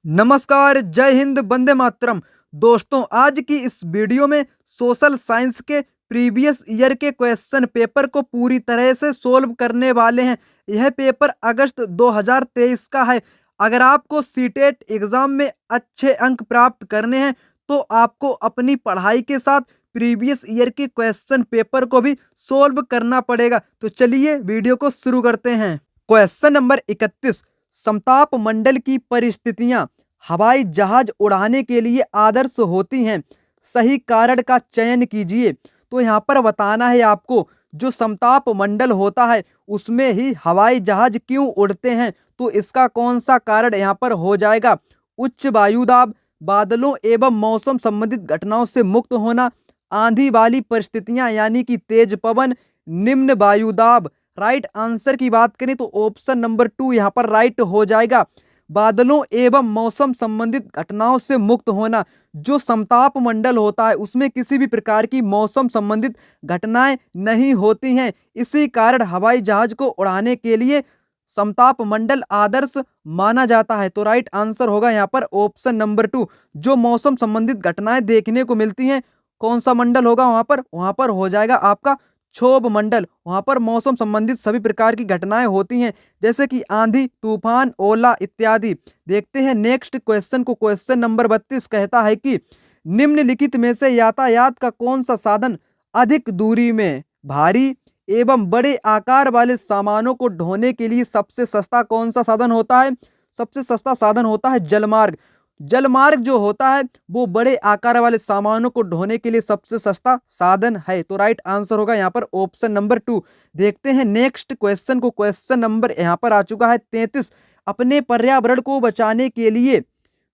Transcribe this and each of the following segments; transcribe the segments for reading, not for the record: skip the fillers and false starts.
नमस्कार, जय हिंद, वंदे मातरम। दोस्तों, आज की इस वीडियो में सोशल साइंस के प्रीवियस ईयर के क्वेश्चन पेपर को पूरी तरह से सोल्व करने वाले हैं। यह पेपर अगस्त 2023 का है। अगर आपको सीटेट एग्जाम में अच्छे अंक प्राप्त करने हैं तो आपको अपनी पढ़ाई के साथ प्रीवियस ईयर के क्वेश्चन पेपर को भी सोल्व करना पड़ेगा। तो चलिए वीडियो को शुरू करते हैं। क्वेश्चन नंबर 31, समताप मंडल की परिस्थितियां हवाई जहाज उड़ाने के लिए आदर्श होती हैं, सही कारण का चयन कीजिए। तो यहाँ पर बताना है आपको, जो समताप मंडल होता है उसमें ही हवाई जहाज क्यों उड़ते हैं। तो इसका कौन सा कारण यहाँ पर हो जाएगा? उच्च वायुदाब, बादलों एवं मौसम संबंधित घटनाओं से मुक्त होना, आंधी वाली परिस्थितियां यानी कि तेज पवन, निम्न वायुदाब। राइट आंसर की बात करें तो ऑप्शन नंबर 2 यहाँ पर राइट हो जाएगा। बादलों एवं मौसम संबंधित घटनाओं से मुक्त होना। जो समताप मंडल होता है उसमें किसी भी प्रकार की मौसम संबंधित घटनाएं नहीं होती हैं, इसी कारण हवाई जहाज को उड़ाने के लिए समताप मंडल आदर्श माना जाता है। तो राइट आंसर होगा यहाँ पर ऑप्शन नंबर 2। जो मौसम संबंधित घटनाएं देखने को मिलती हैं, कौन सा मंडल होगा वहां पर हो जाएगा आपका क्षोभ मंडल। वहां पर मौसम संबंधित सभी प्रकार की घटनाएं होती हैं, जैसे कि आंधी, तूफान, ओला इत्यादि। देखते हैं नेक्स्ट क्वेश्चन को। क्वेश्चन नंबर 32 कहता है कि निम्नलिखित में से यातायात का कौन सा साधन अधिक दूरी में भारी एवं बड़े आकार वाले सामानों को ढोने के लिए सबसे सस्ता कौन सा साधन होता है? सबसे सस्ता साधन होता है जलमार्ग। जलमार्ग जो होता है वो बड़े आकार वाले सामानों को ढोने के लिए सबसे सस्ता साधन है। तो राइट आंसर होगा यहाँ पर ऑप्शन नंबर 2। देखते हैं नेक्स्ट क्वेश्चन को। क्वेश्चन नंबर यहाँ पर आ चुका है 33। अपने पर्यावरण को बचाने के लिए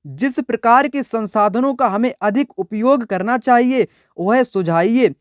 जिस प्रकार के संसाधनों का हमें अधिक उपयोग करना चाहिए वह सुझाइए।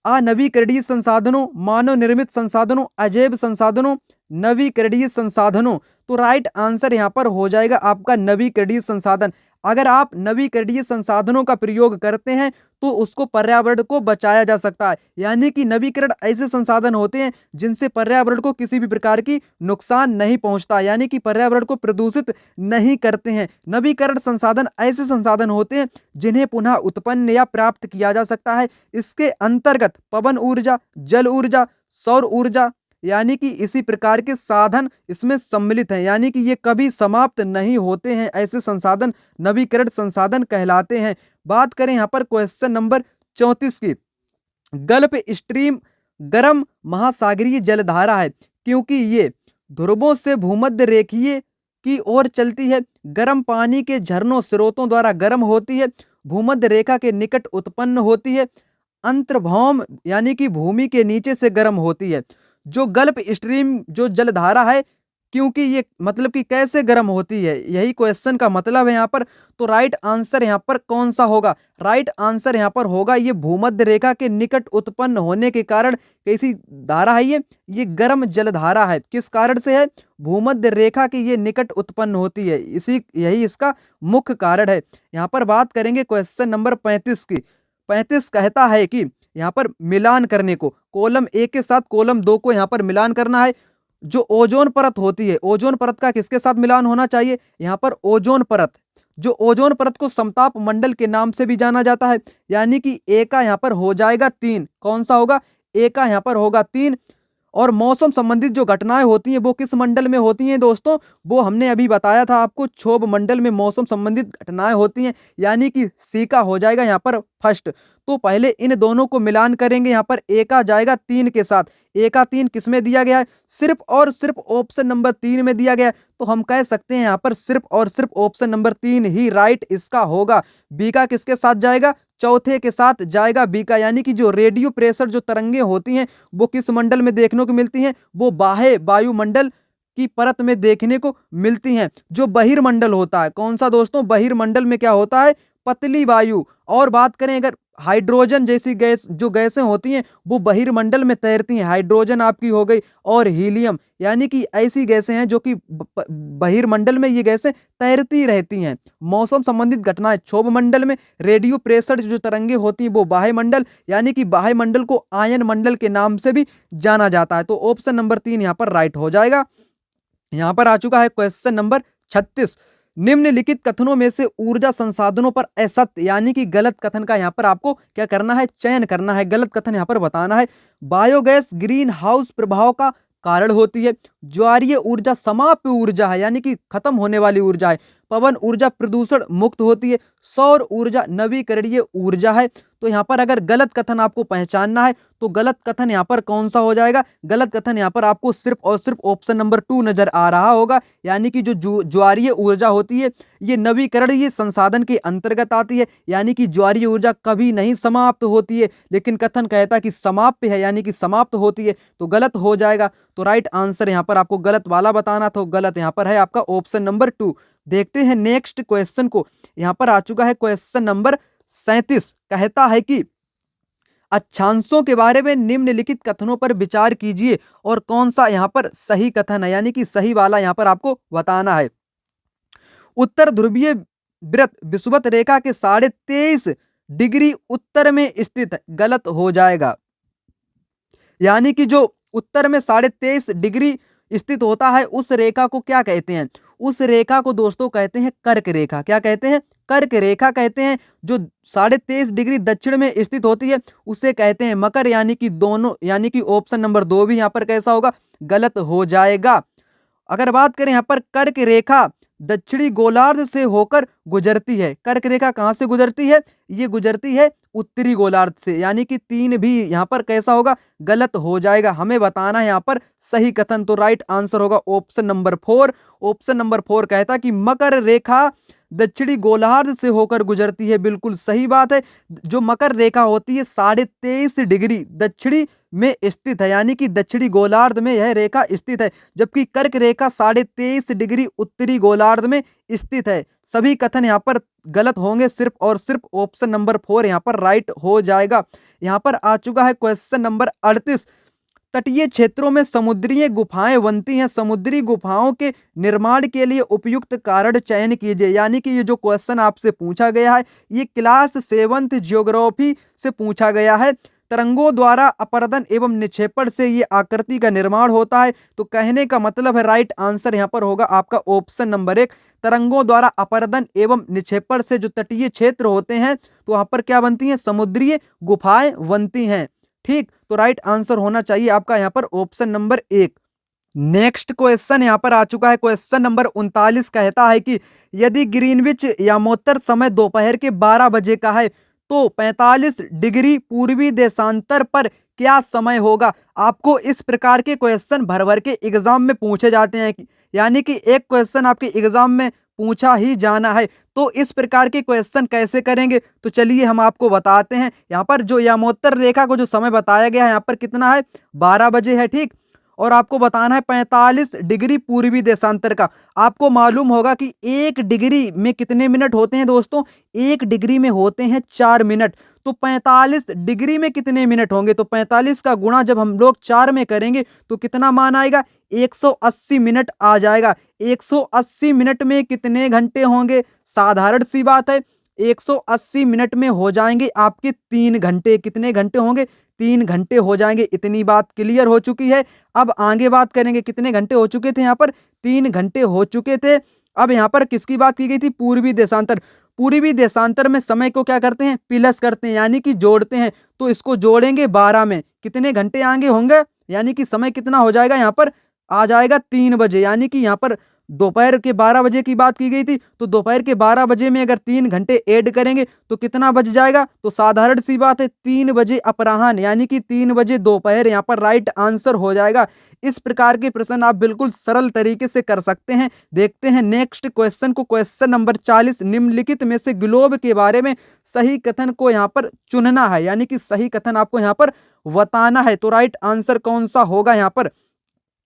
अनवीकरणीय संसाधनों, मानव निर्मित संसाधनों, अजैव संसाधनों, नवीकरणीय संसाधनों। तो राइट आंसर यहाँ पर हो जाएगा आपका नवीकरणीय संसाधन। अगर आप नवीकरणीय संसाधनों का प्रयोग करते हैं तो उसको पर्यावरण को बचाया जा सकता है। यानी कि नवीकरण ऐसे संसाधन होते हैं जिनसे पर्यावरण को किसी भी प्रकार की नुकसान नहीं पहुंचता, यानी कि पर्यावरण को प्रदूषित नहीं करते हैं। नवीकरण संसाधन ऐसे संसाधन होते हैं जिन्हें पुनः उत्पन्न या प्राप्त किया जा सकता है। इसके अंतर्गत पवन ऊर्जा, जल ऊर्जा, सौर ऊर्जा यानी कि इसी प्रकार के साधन इसमें सम्मिलित हैं, यानी कि ये कभी समाप्त नहीं होते हैं। ऐसे संसाधन नवीकरण संसाधन कहलाते हैं। बात करें यहाँ पर क्वेश्चन नंबर 34 की। गल्फ स्ट्रीम गर्म महासागरीय जलधारा है क्योंकि ये ध्रुवों से भूमध्य रेखीय की ओर चलती है, गर्म पानी के झरनों स्रोतों द्वारा गर्म होती है, भूमध्य रेखा के निकट उत्पन्न होती है, अंतर्भौम यानी कि भूमि के नीचे से गर्म होती है। जो गल्फ स्ट्रीम जो जलधारा है, क्योंकि ये मतलब कि कैसे गर्म होती है, यही क्वेश्चन का मतलब है यहाँ पर। तो राइट आंसर यहाँ पर कौन सा होगा? राइट आंसर यहाँ पर होगा ये भूमध्य रेखा के निकट उत्पन्न होने के कारण कैसी धारा है ये गर्म जलधारा है। किस कारण से है? भूमध्य रेखा के ये निकट उत्पन्न होती है, यही इसका मुख्य कारण है। यहाँ पर बात करेंगे क्वेश्चन नंबर 35 की। 35 कहता है कि यहाँ पर मिलान करने को, कॉलम ए के साथ कॉलम 2 को यहाँ पर मिलान करना है। जो ओजोन परत होती है, ओजोन परत का किसके साथ मिलान होना चाहिए? यहाँ पर ओजोन परत। जो ओजोन परत को समताप मंडल के नाम से भी जाना जाता है, यानी कि ए का यहाँ पर हो जाएगा 3। कौन सा होगा? ए का यहाँ पर होगा 3। और मौसम संबंधित जो घटनाएं होती हैं वो किस मंडल में होती हैं दोस्तों? वो हमने अभी बताया था आपको, क्षोभ मंडल में मौसम संबंधित घटनाएं होती हैं, यानी कि सी का हो जाएगा यहाँ पर फर्स्ट। तो पहले इन दोनों को मिलान करेंगे। यहाँ पर ए का जाएगा 3 के साथ। ए का 3 किस में दिया गया है? सिर्फ और सिर्फ ऑप्शन नंबर 3 में दिया गया है। तो हम कह सकते हैं यहाँ पर सिर्फ और सिर्फ ऑप्शन नंबर 3 ही राइट इसका होगा। बी का किसके साथ जाएगा? चौथे के साथ जाएगा बी का, यानी कि जो रेडियो प्रेशर जो तरंगे होती हैं वो किस मंडल में देखने को मिलती हैं? वो बाह्य वायुमंडल की परत में देखने को मिलती हैं। जो बहिर्मंडल होता है, कौन सा दोस्तों? बहिर्मंडल में क्या होता है? पतली वायु। और बात करें अगर हाइड्रोजन जैसी गैस, जो गैसें होती हैं वो बहिर्मंडल में तैरती हैं। हाइड्रोजन आपकी हो गई और हीलियम, यानी कि ऐसी गैसें हैं जो कि बहिर्मंडल में ये गैसें तैरती रहती हैं। मौसम संबंधित घटनाएं क्षोभ मंडल में, रेडियो प्रेशर जो तरंगे होती हैं वो बाह्य मंडल, यानी कि बाह्य मंडल को आयन मंडल के नाम से भी जाना जाता है। तो ऑप्शन नंबर 3 यहाँ पर राइट हो जाएगा। यहाँ पर आ चुका है क्वेश्चन नंबर 36। निम्नलिखित कथनों में से ऊर्जा संसाधनों पर असत्य यानी कि गलत कथन का यहाँ पर आपको क्या करना है, चयन करना है, गलत कथन यहाँ पर बताना है। बायोगैस ग्रीन हाउस प्रभाव का कारण होती है। ज्वारीय ऊर्जा समाप्य ऊर्जा है यानी कि खत्म होने वाली ऊर्जा है। पवन ऊर्जा प्रदूषण मुक्त होती है। सौर ऊर्जा नवीकरणीय ऊर्जा है। तो यहाँ पर अगर गलत कथन आपको पहचानना है तो गलत कथन यहाँ पर कौन सा हो जाएगा, गलत कथन यहाँ पर आपको सिर्फ और सिर्फ ऑप्शन नंबर 2 नजर आ रहा होगा, यानी कि जो ज्वारीय ऊर्जा होती है ये नवीकरणीय संसाधन के अंतर्गत आती है, यानी कि ज्वारीय ऊर्जा कभी नहीं समाप्त होती है, लेकिन कथन कहता है कि समाप्य है यानी कि समाप्त होती है, तो गलत हो जाएगा। तो राइट आंसर यहाँ पर आपको गलत वाला बताना, तो गलत यहाँ पर है आपका ऑप्शन नंबर 2। देखते हैं नेक्स्ट क्वेश्चन को। यहाँ पर आ चुका है क्वेश्चन नंबर 37। कहता है कि अक्षांशों के बारे में निम्नलिखित कथनों पर विचार कीजिए और कौन सा यहाँ पर सही कथन है, यानी कि सही वाला यहाँ पर आपको बताना है। उत्तर ध्रुवीय वृत्त विषुवत रेखा के 23.5 डिग्री उत्तर में स्थित है, गलत हो जाएगा। यानी कि जो उत्तर में 23.5 डिग्री स्थित होता है उस रेखा को क्या कहते हैं, उस रेखा को दोस्तों कहते हैं कर्क रेखा। क्या कहते हैं, कर्क रेखा कहते हैं। जो 23.5 डिग्री दक्षिण में स्थित होती है उसे कहते हैं मकर, यानी कि दोनों, यानी कि ऑप्शन नंबर 2 भी यहाँ पर कैसा होगा, गलत हो जाएगा। अगर बात करें यहाँ पर कर्क रेखा दक्षिणी गोलार्ध से होकर गुजरती है। कर्क रेखा कहाँ से गुजरती है, ये गुजरती है उत्तरी गोलार्ध से, यानी कि 3 भी यहाँ पर कैसा होगा, गलत हो जाएगा। हमें बताना है यहाँ पर सही कथन, तो राइट आंसर होगा ऑप्शन नंबर 4। ऑप्शन नंबर 4 कहता है कि मकर रेखा दक्षिणी गोलार्ध से होकर गुजरती है, बिल्कुल सही बात है। जो मकर रेखा होती है 23.5 डिग्री दक्षिणी में स्थित है, यानी कि दक्षिणी गोलार्ध में यह रेखा स्थित है, जबकि कर्क रेखा 23.5 डिग्री उत्तरी गोलार्ध में स्थित है। सभी कथन यहाँ पर गलत होंगे, सिर्फ और सिर्फ ऑप्शन नंबर 4 यहाँ पर राइट हो जाएगा। यहाँ पर आ चुका है क्वेश्चन नंबर 38। तटीय क्षेत्रों में समुद्रीय गुफाएं बनती हैं, समुद्री गुफाओं के निर्माण के लिए उपयुक्त कारण चयन कीजिए। यानी कि ये जो क्वेश्चन आपसे पूछा गया है ये क्लास 7th ज्योग्राफी से पूछा गया है। तरंगों द्वारा अपरदन एवं निक्षेपण से ये आकृति का निर्माण होता है। तो कहने का मतलब है राइट आंसर यहाँ पर होगा आपका ऑप्शन नंबर 1। तरंगों द्वारा अपरदन एवं निक्षेपण से जो तटीय क्षेत्र होते हैं तो वहां पर क्या बनती हैं, समुद्रीय गुफाएं बनती हैं। ठीक, तो राइट आंसर होना चाहिए आपका यहाँ पर ऑप्शन नंबर 1। नेक्स्ट क्वेश्चन यहाँ पर आ चुका है क्वेश्चन नंबर 39। कहता है कि यदि ग्रीनविच यामोत्तर समय दोपहर के 12 बजे का है तो 45 डिग्री पूर्वी देशांतर पर क्या समय होगा। आपको इस प्रकार के क्वेश्चन भर भर के एग्जाम में पूछे जाते हैं, यानी कि एक क्वेश्चन आपके एग्जाम में पूछा ही जाना है। तो इस प्रकार के क्वेश्चन कैसे करेंगे, तो चलिए हम आपको बताते हैं। यहाँ पर जो यामोत्तर रेखा को जो समय बताया गया है यहाँ पर कितना है, 12 बजे है। ठीक, और आपको बताना है 45 डिग्री पूर्वी देशांतर का। आपको मालूम होगा कि 1 डिग्री में कितने मिनट होते हैं दोस्तों, 1 डिग्री में होते हैं 4 मिनट। तो 45 डिग्री में कितने मिनट होंगे, तो 45 का गुणा जब हम लोग 4 में करेंगे तो कितना मान आएगा, 180 मिनट आ जाएगा। 180 मिनट में कितने घंटे होंगे, साधारण सी बात है, 180 मिनट में हो जाएंगे आपके 3 घंटे। कितने घंटे होंगे, 3 घंटे हो जाएंगे। इतनी बात क्लियर हो चुकी है। अब आगे बात करेंगे, कितने घंटे हो चुके थे, यहाँ पर 3 घंटे हो चुके थे। अब यहाँ पर किसकी बात की गई थी, पूर्वी देशांतर। पूर्वी देशांतर में समय को क्या करते हैं, प्लस करते हैं, यानी कि जोड़ते हैं। तो इसको जोड़ेंगे 12 में, कितने घंटे आगे होंगे, यानी कि समय कितना हो जाएगा, यहाँ पर आ जाएगा 3 बजे। यानी कि यहाँ पर दोपहर के 12 बजे की बात की गई थी, तो दोपहर के 12 बजे में अगर 3 घंटे ऐड करेंगे तो कितना बच जाएगा, तो साधारण सी बात है 3 बजे अपराह्न, यानी कि 3 बजे दोपहर यहाँ पर राइट आंसर हो जाएगा। इस प्रकार के प्रश्न आप बिल्कुल सरल तरीके से कर सकते हैं। देखते हैं नेक्स्ट क्वेश्चन को, क्वेश्चन नंबर 40। निम्नलिखित में से ग्लोब के बारे में सही कथन को यहाँ पर चुनना है, यानी कि सही कथन आपको यहाँ पर बताना है। तो राइट आंसर कौन सा होगा, यहाँ पर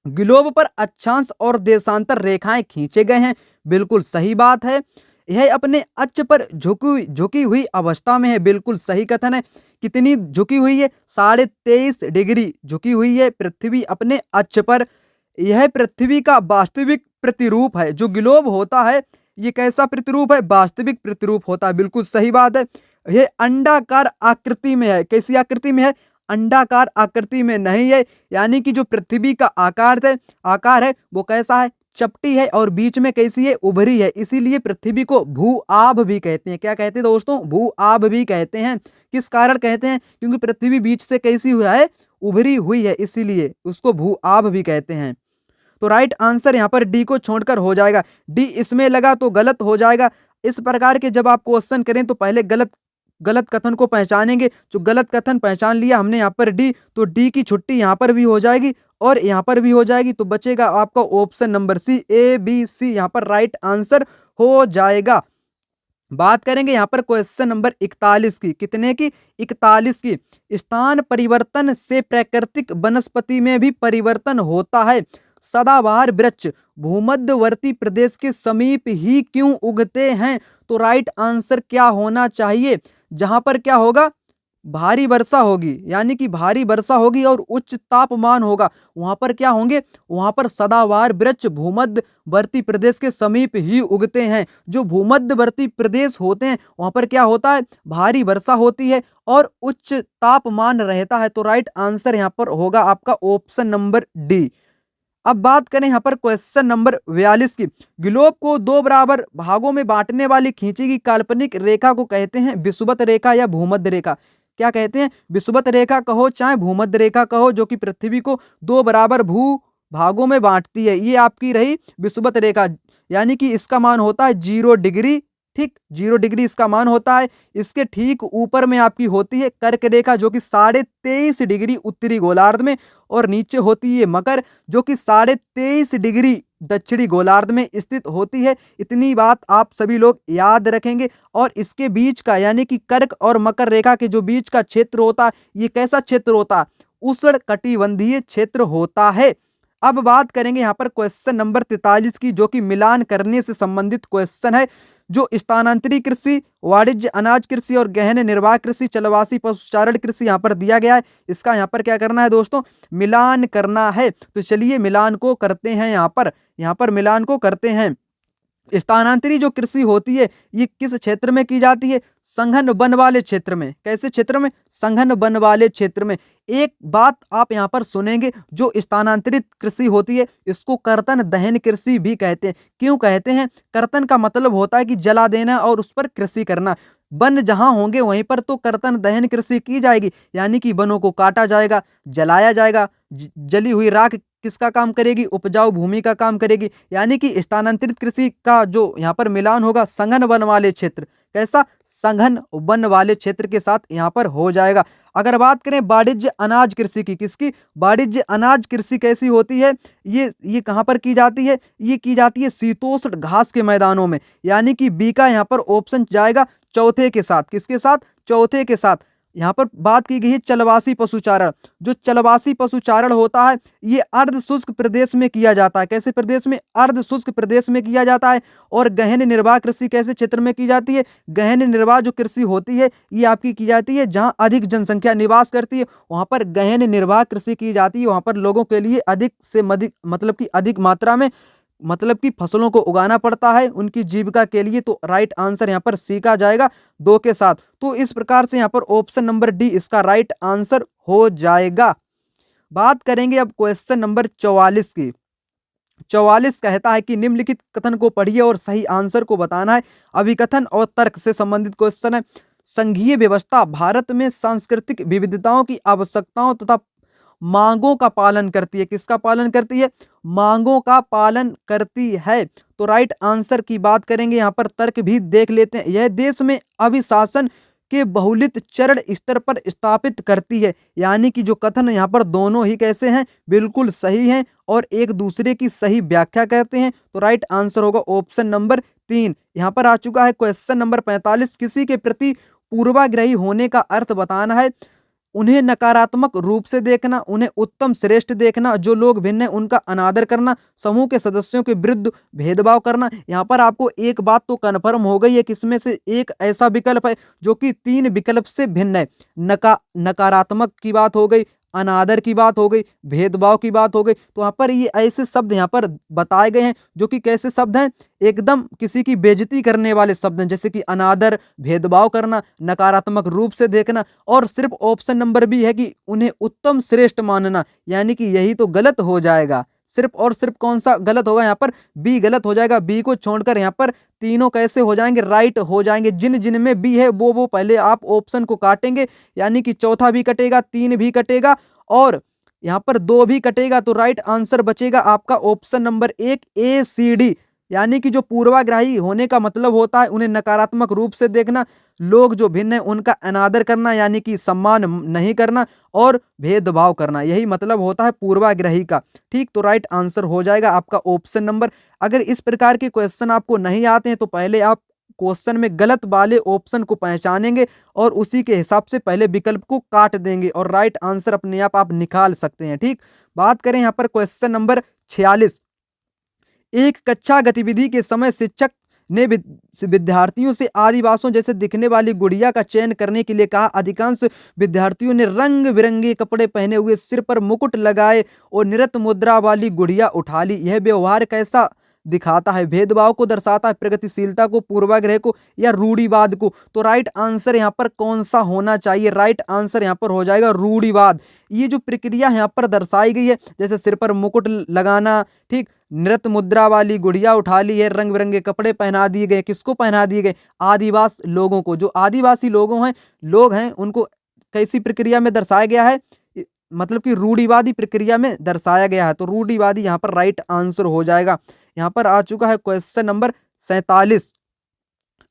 ग्लोब पर अक्षांश और देशांतर रेखाएं खींचे गए हैं, बिल्कुल सही बात है। यह अपने अक्ष पर झुकी हुई अवस्था में है, बिल्कुल सही कथन है। कितनी झुकी हुई है, 23.5 डिग्री झुकी हुई है पृथ्वी अपने अक्ष पर। यह पृथ्वी का वास्तविक प्रतिरूप है। जो ग्लोब होता है ये कैसा प्रतिरूप है, वास्तविक प्रतिरूप होता है, बिल्कुल सही बात है। यह अंडाकार आकृति में है। कैसी आकृति में है, अंडाकार आकृति में नहीं है, यानी कि जो पृथ्वी का आकार है वो कैसा है, चपटी है और बीच में कैसी है, उभरी है, इसीलिए पृथ्वी को भू आभ भी कहते हैं। क्या कहते हैं दोस्तों? भू आभ भी कहते हैं। किस कारण कहते हैं? क्योंकि पृथ्वी बीच से कैसी हुआ है, उभरी हुई है, इसीलिए उसको भू आभ भी कहते हैं। तो राइट आंसर यहाँ पर डी को छोड़कर हो जाएगा। डी इसमें लगा तो गलत हो जाएगा। इस प्रकार के जब आप क्वेश्चन करें तो पहले गलत कथन को पहचानेंगे। जो गलत कथन पहचान लिया हमने यहाँ पर डी, तो डी की छुट्टी यहाँ पर भी हो जाएगी और यहाँ पर भी हो जाएगी। तो बचेगा आपका option number C, A B C यहाँ पर राइट आंसर हो जाएगा। बात करेंगे यहाँ पर क्वेश्चन नंबर 41 की। कितने की? 41 की। स्थान परिवर्तन से प्राकृतिक वनस्पति में भी परिवर्तन होता है। सदाबहार वृक्ष भूमध्यवर्ती प्रदेश के समीप ही क्यों उगते हैं? तो राइट आंसर क्या होना चाहिए? जहां पर क्या होगा, भारी वर्षा होगी, यानी कि भारी वर्षा होगी और उच्च तापमान होगा, वहां पर क्या होंगे, वहां पर सदाबहार वृक्ष भूमध्यवर्ती प्रदेश के समीप ही उगते हैं। जो भूमध्यवर्ती प्रदेश होते हैं वहां पर क्या होता है, भारी वर्षा होती है और उच्च तापमान रहता है। तो राइट आंसर यहाँ पर होगा आपका ऑप्शन नंबर डी। अब बात करें यहाँ पर क्वेश्चन नंबर 42 की। ग्लोब को दो बराबर भागों में बांटने वाली खींची गई काल्पनिक रेखा को कहते हैं विषुवत रेखा या भूमध्य रेखा। क्या कहते हैं? विषुवत रेखा कहो चाहे भूमध्य रेखा कहो, जो कि पृथ्वी को दो बराबर भू भागों में बांटती है, ये आपकी रही विषुवत रेखा। यानी कि इसका मान होता है 0 डिग्री, ठीक 0 डिग्री इसका मान होता है। इसके ठीक ऊपर में आपकी होती है कर्क रेखा, जो कि 23.5 डिग्री उत्तरी गोलार्ध में, और नीचे होती है मकर, जो कि 23.5 डिग्री दक्षिणी गोलार्ध में स्थित होती है। इतनी बात आप सभी लोग याद रखेंगे। और इसके बीच का, यानी कि कर्क और मकर रेखा के जो बीच का क्षेत्र होता है, ये कैसा क्षेत्र होता है? उष्णकटिबंधीय क्षेत्र होता है। अब बात करेंगे यहाँ पर क्वेश्चन नंबर 43 की, जो कि मिलान करने से संबंधित क्वेश्चन है। जो स्थानांतरित कृषि, वाणिज्य अनाज कृषि और गहन निर्वाह कृषि, चलवासी पशुचारण कृषि यहाँ पर दिया गया है। इसका यहाँ पर क्या करना है दोस्तों? मिलान करना है। तो चलिए मिलान को करते हैं। यहाँ पर मिलान को करते हैं। स्थानांतरी जो कृषि होती है ये किस क्षेत्र में की जाती है? संघन वन वाले क्षेत्र में। कैसे क्षेत्र में? संघन वन वाले क्षेत्र में। एक बात आप यहाँ पर सुनेंगे, जो स्थानांतरित कृषि होती है इसको कर्तन दहन कृषि भी कहते हैं। क्यों कहते हैं? कर्तन का मतलब होता है कि जला देना और उस पर कृषि करना। वन जहां होंगे वहीं पर तो कर्तन दहन कृषि की जाएगी, यानी कि वनों को काटा जाएगा, जलाया जाएगा। जली हुई राख किसका काम करेगी? उपजाऊ भूमि का काम करेगी। यानी कि स्थानांतरित कृषि का जो यहाँ पर मिलान होगा संघन वन वाले क्षेत्र। कैसा? संघन वन वाले क्षेत्र के साथ यहाँ पर हो जाएगा। अगर बात करें वाणिज्य अनाज कृषि की, किसकी? वाणिज्य अनाज कृषि कैसी होती है? ये कहाँ पर की जाती है? ये की जाती है शीतोष्ण घास के मैदानों में। यानी कि बी का यहाँ पर ऑप्शन जाएगा चौथे के साथ। किसके साथ? चौथे के साथ। यहाँ पर बात की गई है चलवासी पशुचारण। जो चलवासी पशुचारण होता है ये अर्ध शुष्क प्रदेश में किया जाता है। कैसे प्रदेश में? अर्ध शुष्क प्रदेश में किया जाता है। और गहन निर्वाह कृषि कैसे क्षेत्र में की जाती है? गहन निर्वाह जो कृषि होती है ये आपकी की जाती है जहाँ अधिक जनसंख्या निवास करती है, वहाँ पर गहन निर्वाह कृषि की जाती है। वहाँ पर लोगों के लिए अधिक से मतलब कि अधिक मात्रा में फसलों को उगाना पड़ता है उनकी जीविका के लिए। तो राइट आंसर यहाँ पर सी का जाएगा 2 के साथ। तो इस प्रकार से यहाँ पर ऑप्शन नंबर डी इसका राइट आंसर हो जाएगा। बात करेंगे अब क्वेश्चन नंबर 44 की। 44 कहता है कि निम्नलिखित कथन को पढ़िए और सही आंसर को बताना है। अभिकथन और तर्क से संबंधित क्वेश्चन है। संघीय व्यवस्था भारत में सांस्कृतिक विविधताओं की आवश्यकताओं तथा मांगों का पालन करती है। किसका पालन करती है? मांगों का पालन करती है। तो राइट आंसर की बात करेंगे, यहाँ पर तर्क भी देख लेते हैं। यह देश में अभिशासन के बहुलित चरण स्तर पर स्थापित करती है। यानी कि जो कथन यहाँ पर दोनों ही कैसे हैं? बिल्कुल सही हैं और एक दूसरे की सही व्याख्या करते हैं। तो राइट आंसर होगा ऑप्शन नंबर 3। यहाँ पर आ चुका है क्वेश्चन नंबर 45। किसी के प्रति पूर्वाग्रही होने का अर्थ बताना है। उन्हें नकारात्मक रूप से देखना, उन्हें उत्तम श्रेष्ठ देखना, जो लोग भिन्न हैं उनका अनादर करना, समूह के सदस्यों के विरुद्ध भेदभाव करना। यहाँ पर आपको एक बात तो कन्फर्म हो गई है कि इसमें से एक ऐसा विकल्प है जो कि 3 विकल्प से भिन्न है। नकारात्मक की बात हो गई, अनादर की बात हो गई, भेदभाव की बात हो गई। तो यहाँ पर ये ऐसे शब्द यहाँ पर बताए गए हैं जो कि कैसे शब्द हैं? एकदम किसी की बेइज्जती करने वाले शब्द हैं, जैसे कि अनादर, भेदभाव करना, नकारात्मक रूप से देखना। और सिर्फ ऑप्शन नंबर बी है कि उन्हें उत्तम श्रेष्ठ मानना, यानी कि यही तो गलत हो जाएगा। सिर्फ और सिर्फ कौन सा गलत होगा, यहाँ पर बी गलत हो जाएगा। बी को छोड़कर यहाँ पर तीनों कैसे हो जाएंगे, राइट हो जाएंगे। जिन जिन में बी है वो पहले आप ऑप्शन को काटेंगे, यानी कि चौथा भी कटेगा, 3 भी कटेगा और यहाँ पर 2 भी कटेगा, तो राइट आंसर बचेगा आपका ऑप्शन नंबर 1 ए सी डी। यानी कि जो पूर्वाग्रही होने का मतलब होता है उन्हें नकारात्मक रूप से देखना, लोग जो भिन्न है उनका अनादर करना यानी कि सम्मान नहीं करना और भेदभाव करना, यही मतलब होता है पूर्वाग्रही का। ठीक, तो राइट आंसर हो जाएगा आपका ऑप्शन नंबर। अगर इस प्रकार के क्वेश्चन आपको नहीं आते हैं तो पहले आप क्वेश्चन में गलत वाले ऑप्शन को पहचानेंगे और उसी के हिसाब से पहले विकल्प को काट देंगे और राइट आंसर अपने आप निकाल सकते हैं। ठीक, बात करें यहाँ पर क्वेश्चन नंबर 46। एक कक्षा गतिविधि के समय शिक्षक ने विद्यार्थियों से आदिवासियों जैसे दिखने वाली गुड़िया का चयन करने के लिए कहा। अधिकांश विद्यार्थियों ने रंग बिरंगे कपड़े पहने हुए, सिर पर मुकुट लगाए और नृत्य मुद्रा वाली गुड़िया उठा ली। यह व्यवहार कैसा दिखाता है? भेदभाव को दर्शाता है, प्रगतिशीलता को, पूर्वाग्रह को या रूढ़िवाद को? तो राइट आंसर यहाँ पर कौन सा होना चाहिए? राइट आंसर यहाँ पर हो जाएगा रूढ़िवाद। ये जो प्रक्रिया यहाँ पर दर्शाई गई है, जैसे सिर पर मुकुट लगाना, ठीक, नृत्य मुद्रा वाली गुड़िया उठा ली है, रंग बिरंगे कपड़े पहना दिए गए, किसको पहना दिए गए? आदिवासी लोगों को। जो आदिवासी लोग हैं उनको कैसी प्रक्रिया में दर्शाया गया है? मतलब कि रूढ़िवादी प्रक्रिया में दर्शाया गया है, तो रूढ़िवादी यहाँ पर राइट आंसर हो जाएगा। यहाँ पर आ चुका है क्वेश्चन नंबर 47।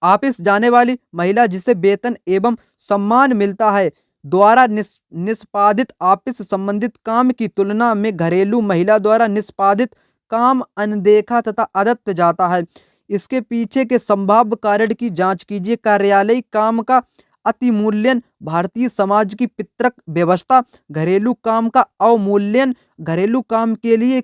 ऑफिस जाने वाली महिला जिसे वेतन एवं सम्मान मिलता है द्वारा निष्पादित ऑफिस संबंधित काम की तुलना में घरेलू महिला द्वारा निष्पादित काम अनदेखा तथा अदत्त जाता है। इसके पीछे के संभाव्य कारण की जांच कीजिए। कार्यालयी काम का अतिमूल्यन, भारतीय समाज की पितृक व्यवस्था, घरेलू काम का अवमूल्यन, घरेलू काम के लिए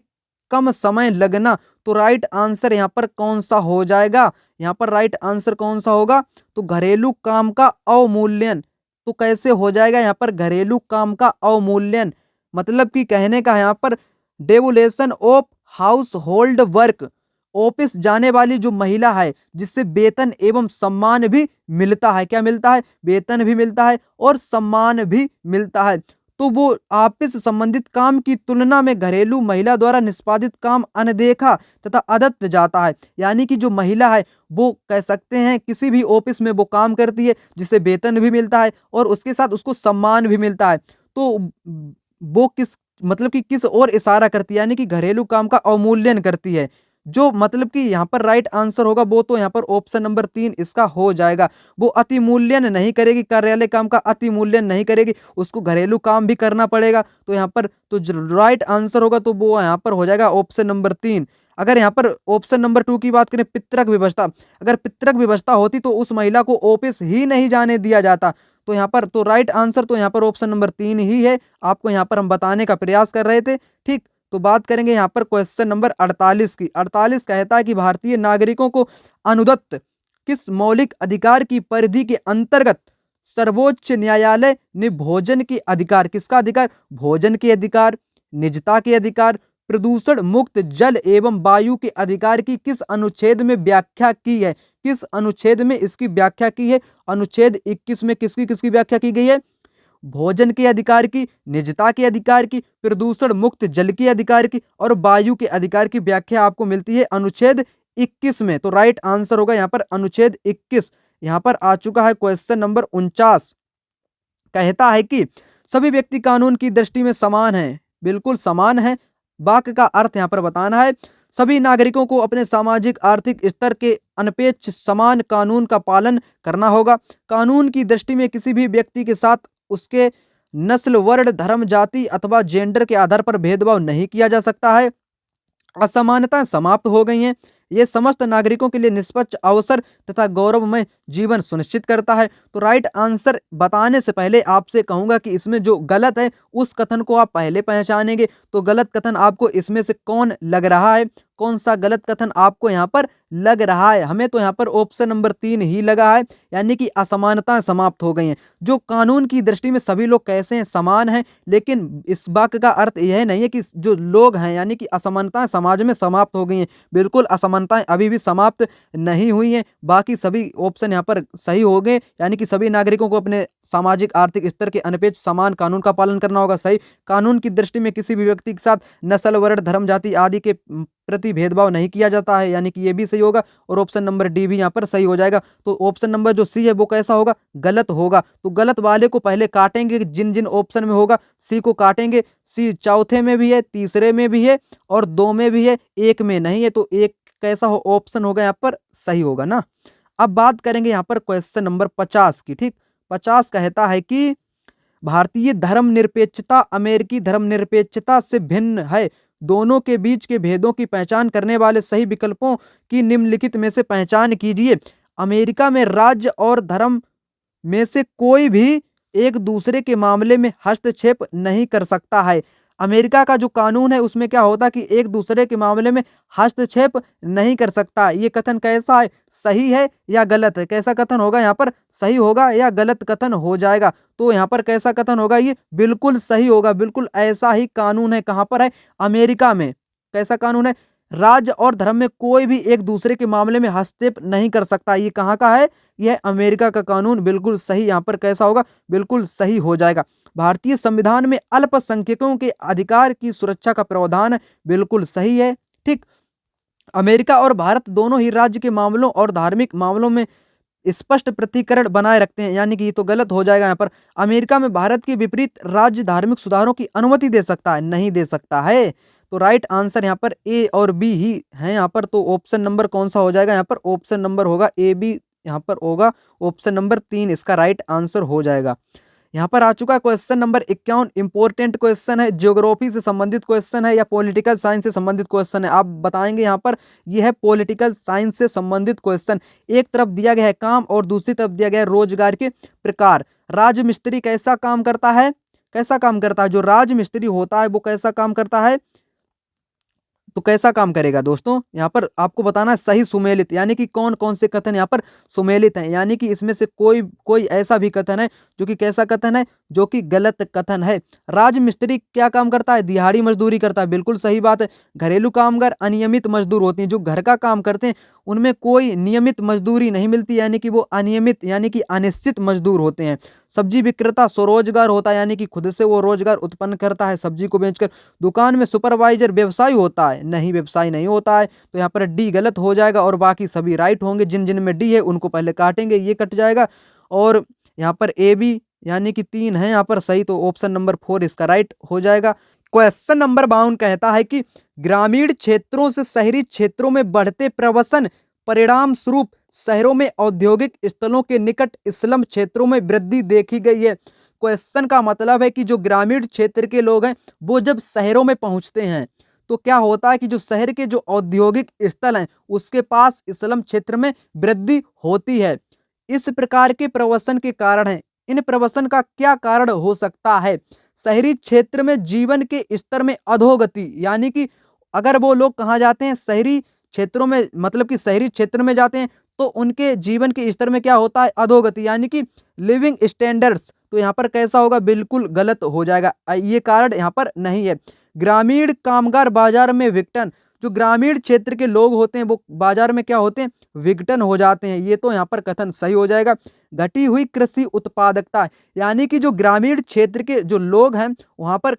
कम समय लगना। तो राइट आंसर यहाँ पर कौन सा हो जाएगा? यहाँ पर राइट आंसर कौन सा होगा? तो घरेलू काम का अवमूल्यन। तो कैसे हो जाएगा यहाँ पर घरेलू काम का अवमूल्यन? मतलब कि कहने का यहाँ पर devaluation of household work. Office जाने वाली जो महिला है जिससे वेतन एवं सम्मान भी मिलता है, क्या मिलता है? वेतन भी मिलता है और सम्मान भी मिलता है, तो वो ऑफिस संबंधित काम की तुलना में घरेलू महिला द्वारा निष्पादित काम अनदेखा तथा अदत्त जाता है। यानी कि जो महिला है वो कह सकते हैं किसी भी ऑफिस में वो काम करती है जिसे वेतन भी मिलता है और उसके साथ उसको सम्मान भी मिलता है, तो वो किस ओर इशारा करती है? यानी कि घरेलू काम का अवमूल्यन करती है। जो मतलब कि यहाँ पर राइट आंसर होगा वो तो यहाँ पर ऑप्शन नंबर 3 इसका हो जाएगा। वो अतिमूल्यन नहीं करेगी, कार्यालय काम का अतिमूल्यन नहीं करेगी, उसको घरेलू काम भी करना पड़ेगा। तो यहाँ पर तो राइट आंसर होगा तो वो यहाँ पर हो जाएगा ऑप्शन नंबर 3। अगर यहाँ पर ऑप्शन नंबर 2 की बात करें, पितृक व्यवस्था, अगर पितृक व्यवस्था होती तो उस महिला को ऑफिस ही नहीं जाने दिया जाता। तो यहाँ पर तो राइट आंसर तो यहाँ पर ऑप्शन नंबर 3 ही है। आपको यहाँ पर हम बताने का प्रयास कर रहे थे। ठीक, तो बात करेंगे यहाँ पर क्वेश्चन नंबर 48 की। 48 कहता है कि भारतीय नागरिकों को अनुदत्त किस मौलिक अधिकार की परिधि के अंतर्गत सर्वोच्च न्यायालय ने भोजन के अधिकार, किसका अधिकार? भोजन के अधिकार, निजता के अधिकार, प्रदूषण मुक्त जल एवं वायु के अधिकार की किस अनुच्छेद में व्याख्या की है? किस अनुच्छेद में इसकी व्याख्या की है? अनुच्छेद 21 में किसकी किसकी व्याख्या की गई है? भोजन के अधिकार की, निजता के अधिकार की, प्रदूषण मुक्त जल के अधिकार की और वायु के अधिकार की व्याख्या आपको मिलती है अनुच्छेद 21 में। तो राइट आंसर होगा यहाँ पर अनुच्छेद 21। यहाँ पर आ चुका है क्वेश्चन नंबर 49। कहता है कि सभी व्यक्ति कानून की दृष्टि में समान हैं। बिल्कुल समान है। वाक्य का अर्थ यहाँ पर बताना है। सभी नागरिकों को अपने सामाजिक आर्थिक स्तर के अनपेक्ष समान कानून का पालन करना होगा। कानून की दृष्टि में किसी भी व्यक्ति के साथ उसके नस्ल, वर्ण, धर्म, जाति अथवा जेंडर के आधार पर भेदभाव नहीं किया जा सकता है। असमानताएं समाप्त हो गई हैं। ये समस्त नागरिकों के लिए निष्पक्ष अवसर तथा गौरवमय जीवन सुनिश्चित करता है। तो राइट आंसर बताने से पहले आपसे कहूंगा कि इसमें जो गलत है उस कथन को आप पहले पहचानेंगे। तो गलत कथन आपको इसमें से कौन लग रहा है, कौन सा गलत कथन आपको यहाँ पर लग रहा है? हमें तो यहाँ पर ऑप्शन नंबर 3 ही लगा है, यानी कि असमानताएं समाप्त हो गई हैं। जो कानून की दृष्टि में सभी लोग कैसे हैं? समान हैं, लेकिन इस वाक्य का अर्थ यह नहीं है कि जो लोग हैं यानी कि असमानताएं समाज में समाप्त हो गई हैं। बिल्कुल असमानताएं अभी भी समाप्त नहीं हुई हैं। बाकी सभी ऑप्शन यहाँ पर सही हो गए, यानी कि सभी नागरिकों को अपने सामाजिक आर्थिक स्तर के अनपेक्ष समान कानून का पालन करना होगा। सही, कानून की दृष्टि में किसी भी व्यक्ति के साथ नस्ल, वर्ण, धर्म, जाति आदि के प्रति भेदभाव नहीं किया जाता है, यानी कि ये भी सही होगा। और ऑप्शन नंबर डी भी यहाँ पर सही हो जाएगा। तो ऑप्शन नंबर जो सी है वो कैसा होगा? गलत होगा। तो गलत वाले को पहले काटेंगे, जिन जिन ऑप्शन में होगा सी को काटेंगे। सी चौथे में भी है, तीसरे में भी है और 2 में भी है, 1 में नहीं है। तो एक कैसा हो ऑप्शन होगा यहाँ पर? सही होगा ना। अब बात करेंगे यहाँ पर क्वेश्चन नंबर 50 की। ठीक, 50 कहता है कि भारतीय धर्मनिरपेक्षता अमेरिकी धर्मनिरपेक्षता से भिन्न है। दोनों के बीच के भेदों की पहचान करने वाले सही विकल्पों की निम्नलिखित में से पहचान कीजिए। अमेरिका में राज्य और धर्म में से कोई भी एक दूसरे के मामले में हस्तक्षेप नहीं कर सकता है। अमेरिका का जो कानून है उसमें क्या होता है कि एक दूसरे के मामले में हस्तक्षेप नहीं कर सकता। ये कथन कैसा है? सही है या गलत है? कैसा कथन होगा यहाँ पर? सही होगा या गलत कथन हो जाएगा? तो यहाँ पर कैसा कथन होगा? ये बिल्कुल सही होगा। बिल्कुल ऐसा ही कानून है। कहाँ पर है? अमेरिका में। कैसा कानून है? राज्य और धर्म में कोई भी एक दूसरे के मामले में हस्तक्षेप नहीं कर सकता। ये कहाँ का है? यह अमेरिका का कानून। बिल्कुल सही। यहाँ पर कैसा होगा? बिल्कुल सही हो जाएगा। भारतीय संविधान में अल्पसंख्यकों के अधिकार की सुरक्षा का प्रावधान बिल्कुल सही है। ठीक, अमेरिका और भारत दोनों ही राज्य के मामलों और धार्मिक मामलों में स्पष्ट प्रतिकरण बनाए रखते हैं, यानी कि ये तो गलत हो जाएगा यहाँ पर। अमेरिका में भारत के विपरीत राज्य धार्मिक सुधारों की अनुमति दे सकता है? नहीं दे सकता है। तो राइट आंसर यहाँ पर ए और बी ही है यहाँ पर। तो ऑप्शन नंबर कौन सा हो जाएगा यहाँ पर? ऑप्शन नंबर होगा ए बी, यहाँ पर होगा ऑप्शन नंबर 3 इसका राइट आंसर हो जाएगा। यहाँ पर आ चुका है क्वेश्चन नंबर 51। इंपॉर्टेंट क्वेश्चन है, ज्योग्राफी से संबंधित क्वेश्चन है या पॉलिटिकल साइंस से संबंधित क्वेश्चन है? आप बताएंगे यहाँ पर। यह है पॉलिटिकल साइंस से संबंधित क्वेश्चन। एक तरफ दिया गया है काम और दूसरी तरफ दिया गया है रोजगार के प्रकार। राजमिस्त्री कैसा काम करता है? कैसा काम करता है? जो राजमिस्त्री होता है वो कैसा काम करता है? तो कैसा काम करेगा दोस्तों? यहाँ पर आपको बताना है सही सुमेलित, यानी कि कौन कौन से कथन यहाँ पर सुमेलित हैं, यानी कि इसमें से कोई ऐसा भी कथन है जो कि कैसा कथन है? जो कि गलत कथन है। राजमिस्त्री क्या काम करता है? दिहाड़ी मजदूरी करता है। बिल्कुल सही बात है। घरेलू कामगार अनियमित मजदूर होते हैं। जो घर का काम करते हैं उनमें कोई नियमित मजदूरी नहीं मिलती, यानी कि वो अनियमित यानी कि अनिश्चित मजदूर होते हैं। सब्जी विक्रेता स्वरोजगार होता है, यानी कि खुद से वो रोजगार उत्पन्न करता है सब्जी को बेचकर। दुकान में सुपरवाइजर व्यवसायी होता है? नहीं, व्यवसायी नहीं होता है। तो यहाँ पर डी गलत हो जाएगा और बाकी सभी राइट होंगे। जिन जिन में डी है उनको पहले काटेंगे, ये कट जाएगा। और यहाँ पर ए बी यानी कि 3 है यहाँ पर सही। तो ऑप्शन नंबर 4 इसका राइट हो जाएगा। क्वेश्चन नंबर 52 कहता है कि ग्रामीण क्षेत्रों से शहरी क्षेत्रों में बढ़ते प्रवसन परिणाम स्वरूप शहरों में औद्योगिक स्थलों के निकट स्लम क्षेत्रों में वृद्धि देखी गई है। क्वेश्चन का मतलब है कि जो ग्रामीण क्षेत्र के लोग हैं वो जब शहरों में पहुंचते हैं तो क्या होता है कि जो शहर के जो औद्योगिक स्थल हैं उसके पास स्लम क्षेत्र में वृद्धि होती है। इस प्रकार के प्रवसन के कारण है। इन प्रवसन का क्या कारण हो सकता है? शहरी क्षेत्र में जीवन के स्तर में अधोगति, यानी कि अगर वो लोग कहाँ जाते हैं? शहरी क्षेत्रों में, मतलब कि शहरी क्षेत्र में जाते हैं तो उनके जीवन के स्तर में क्या होता है? अधोगति, यानी कि लिविंग स्टैंडर्ड्स। तो यहाँ पर कैसा होगा? बिल्कुल गलत हो जाएगा। ये कारण यहाँ पर नहीं है। ग्रामीण कामगार बाजार में विघटन, जो ग्रामीण क्षेत्र के लोग होते हैं वो बाजार में क्या होते हैं? विघटन हो जाते हैं। ये तो यहाँ पर कथन सही हो जाएगा। घटी हुई कृषि उत्पादकता, यानी कि जो ग्रामीण क्षेत्र के जो लोग हैं वहां पर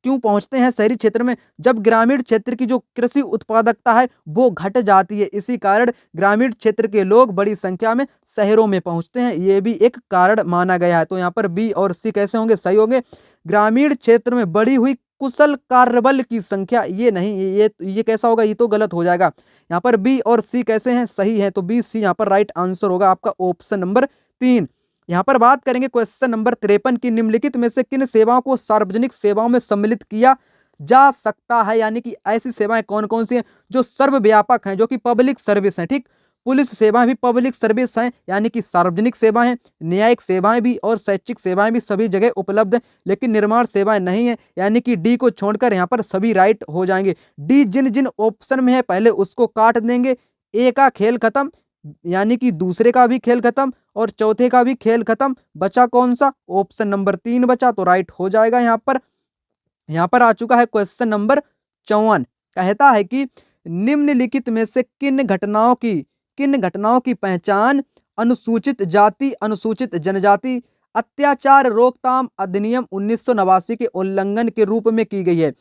क्यों पहुंचते हैं शहरी क्षेत्र में? जब ग्रामीण क्षेत्र की जो कृषि उत्पादकता है वो घट जाती है, इसी कारण ग्रामीण क्षेत्र के लोग बड़ी संख्या में शहरों में पहुंचते हैं। ये भी एक कारण माना गया है। तो यहाँ पर बी और सी कैसे होंगे? सही होंगे। ग्रामीण क्षेत्र में बढ़ी हुई कुशल कार्यबल की संख्या, ये नहीं, ये कैसा होगा? ये तो गलत हो जाएगा। यहाँ पर बी और सी कैसे हैं? सही है। तो बी सी यहाँ पर राइट आंसर होगा आपका ऑप्शन नंबर 3। यहाँ पर बात करेंगे क्वेश्चन नंबर 53 की, निम्नलिखित में से किन सेवाओं को सार्वजनिक सेवाओं में सम्मिलित किया जा सकता है? यानी कि ऐसी सेवाएं कौन कौन सी हैं जो सर्वव्यापक हैं, जो कि पब्लिक सर्विस हैं। ठीक, पुलिस सेवाएं भी पब्लिक सर्विस हैं, यानी कि सार्वजनिक सेवाएं हैं। न्यायिक सेवाएं भी और शैक्षिक सेवाएं भी सभी जगह उपलब्ध हैं, लेकिन निर्माण सेवाएं नहीं है, यानी कि डी को छोड़कर यहाँ पर सभी राइट हो जाएंगे। डी जिन जिन ऑप्शन में है पहले उसको काट देंगे। ए का खेल खत्म, यानी कि दूसरे का भी खेल खत्म और चौथे का भी खेल खत्म। बचा कौन सा? ऑप्शन नंबर 3 बचा, तो राइट हो जाएगा। यहाँ पर आ चुका है क्वेश्चन नंबर 54। कहता है कि निम्नलिखित में से किन घटनाओं की पहचान अनुसूचित जाति अनुसूचित जनजाति अत्याचार रोकथाम अधिनियम 1989 के उल्लंघन के रूप में की गई है?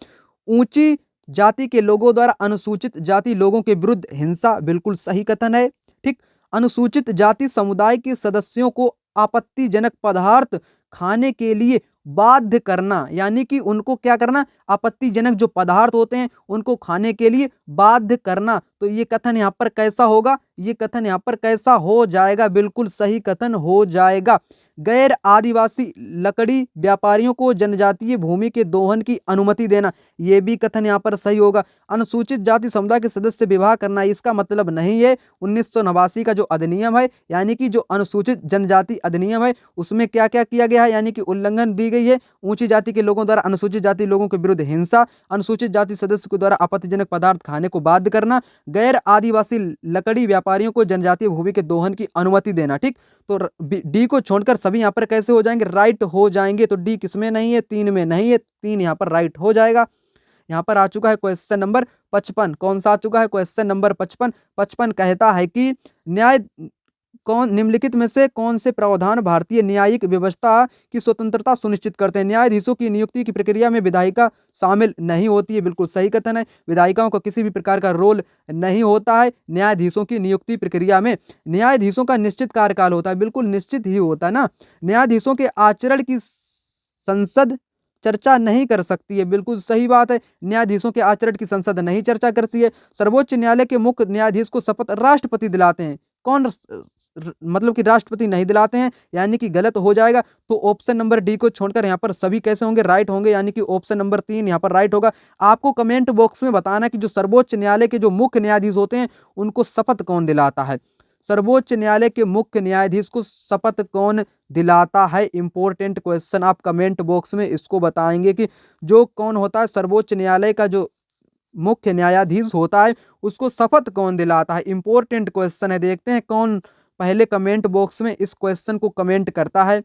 ऊंची जाति के लोगों द्वारा अनुसूचित जाति लोगों के विरुद्ध हिंसा, बिल्कुल सही कथन है। ठीक। अनुसूचित जाति समुदाय के सदस्यों को आपत्तिजनक पदार्थ खाने के लिए बाध्य करना, यानी कि उनको क्या करना? आपत्तिजनक जो पदार्थ होते हैं उनको खाने के लिए बाध्य करना। तो ये कथन यहाँ पर कैसा होगा? ये कथन यहाँ पर कैसा हो जाएगा? बिल्कुल सही कथन हो जाएगा। गैर आदिवासी लकड़ी व्यापारियों को जनजातीय भूमि के दोहन की अनुमति देना, ये भी कथन यहाँ पर सही होगा। अनुसूचित जाति समुदाय के सदस्य विवाह करना, इसका मतलब नहीं है 1989 का जो अधिनियम है, यानी कि जो अनुसूचित जनजाति अधिनियम है उसमें क्या क्या किया गया है, यानी कि उल्लंघन दी गई है। ऊंची जाति के लोगों द्वारा अनुसूचित जाति लोगों के विरुद्ध हिंसा, अनुसूचित जाति सदस्य के द्वारा आपत्तिजनक पदार्थ खाने को बाध्य करना, गैर आदिवासी लकड़ी व्यापारियों को जनजातीय भूमि के दोहन की अनुमति देना। ठीक। तो डी को छोड़कर सभी यहाँ पर कैसे हो जाएंगे? राइट हो जाएंगे। तो डी किसमें नहीं है? 3 में नहीं है, 3 यहाँ पर राइट हो जाएगा। यहाँ पर आ चुका है क्वेश्चन नंबर 55। कौन सा आ चुका है? Question number 55। 55 कहता है कि निम्नलिखित में से कौन से प्रावधान भारतीय न्यायिक व्यवस्था की स्वतंत्रता सुनिश्चित करते हैं? न्यायाधीशों की नियुक्ति की प्रक्रिया में विधायिका शामिल नहीं होती है, बिल्कुल सही कथन है। विधायिकाओं का किसी भी प्रकार का रोल नहीं होता है न्यायाधीशों की नियुक्ति प्रक्रिया में। न्यायाधीशों का निश्चित कार्यकाल होता है, बिल्कुल निश्चित ही होता है ना। न्यायाधीशों के आचरण की संसद चर्चा नहीं कर सकती है, बिल्कुल सही बात है। न्यायाधीशों के आचरण की संसद नहीं चर्चा करती है। सर्वोच्च न्यायालय के मुख्य न्यायाधीश को शपथ राष्ट्रपति दिलाते हैं। कौन? मतलब कि राष्ट्रपति नहीं दिलाते हैं, यानी कि गलत हो जाएगा। तो ऑप्शन नंबर डी को छोड़कर यहाँ पर सभी कैसे होंगे? राइट होंगे, यानी कि ऑप्शन नंबर 3 यहाँ पर राइट होगा। आपको कमेंट बॉक्स में बताना कि जो सर्वोच्च न्यायालय के जो मुख्य न्यायाधीश होते हैं उनको शपथ कौन दिलाता है? सर्वोच्च न्यायालय के मुख्य न्यायाधीश को शपथ कौन दिलाता है? इंपॉर्टेंट क्वेश्चन, आप कमेंट बॉक्स में इसको बताएंगे कि जो कौन होता है सर्वोच्च न्यायालय का जो मुख्य न्यायाधीश होता है उसको शपथ कौन दिलाता है? इंपॉर्टेंट क्वेश्चन है, देखते हैं कौन पहले कमेंट बॉक्स में इस क्वेश्चन को कमेंट करता है।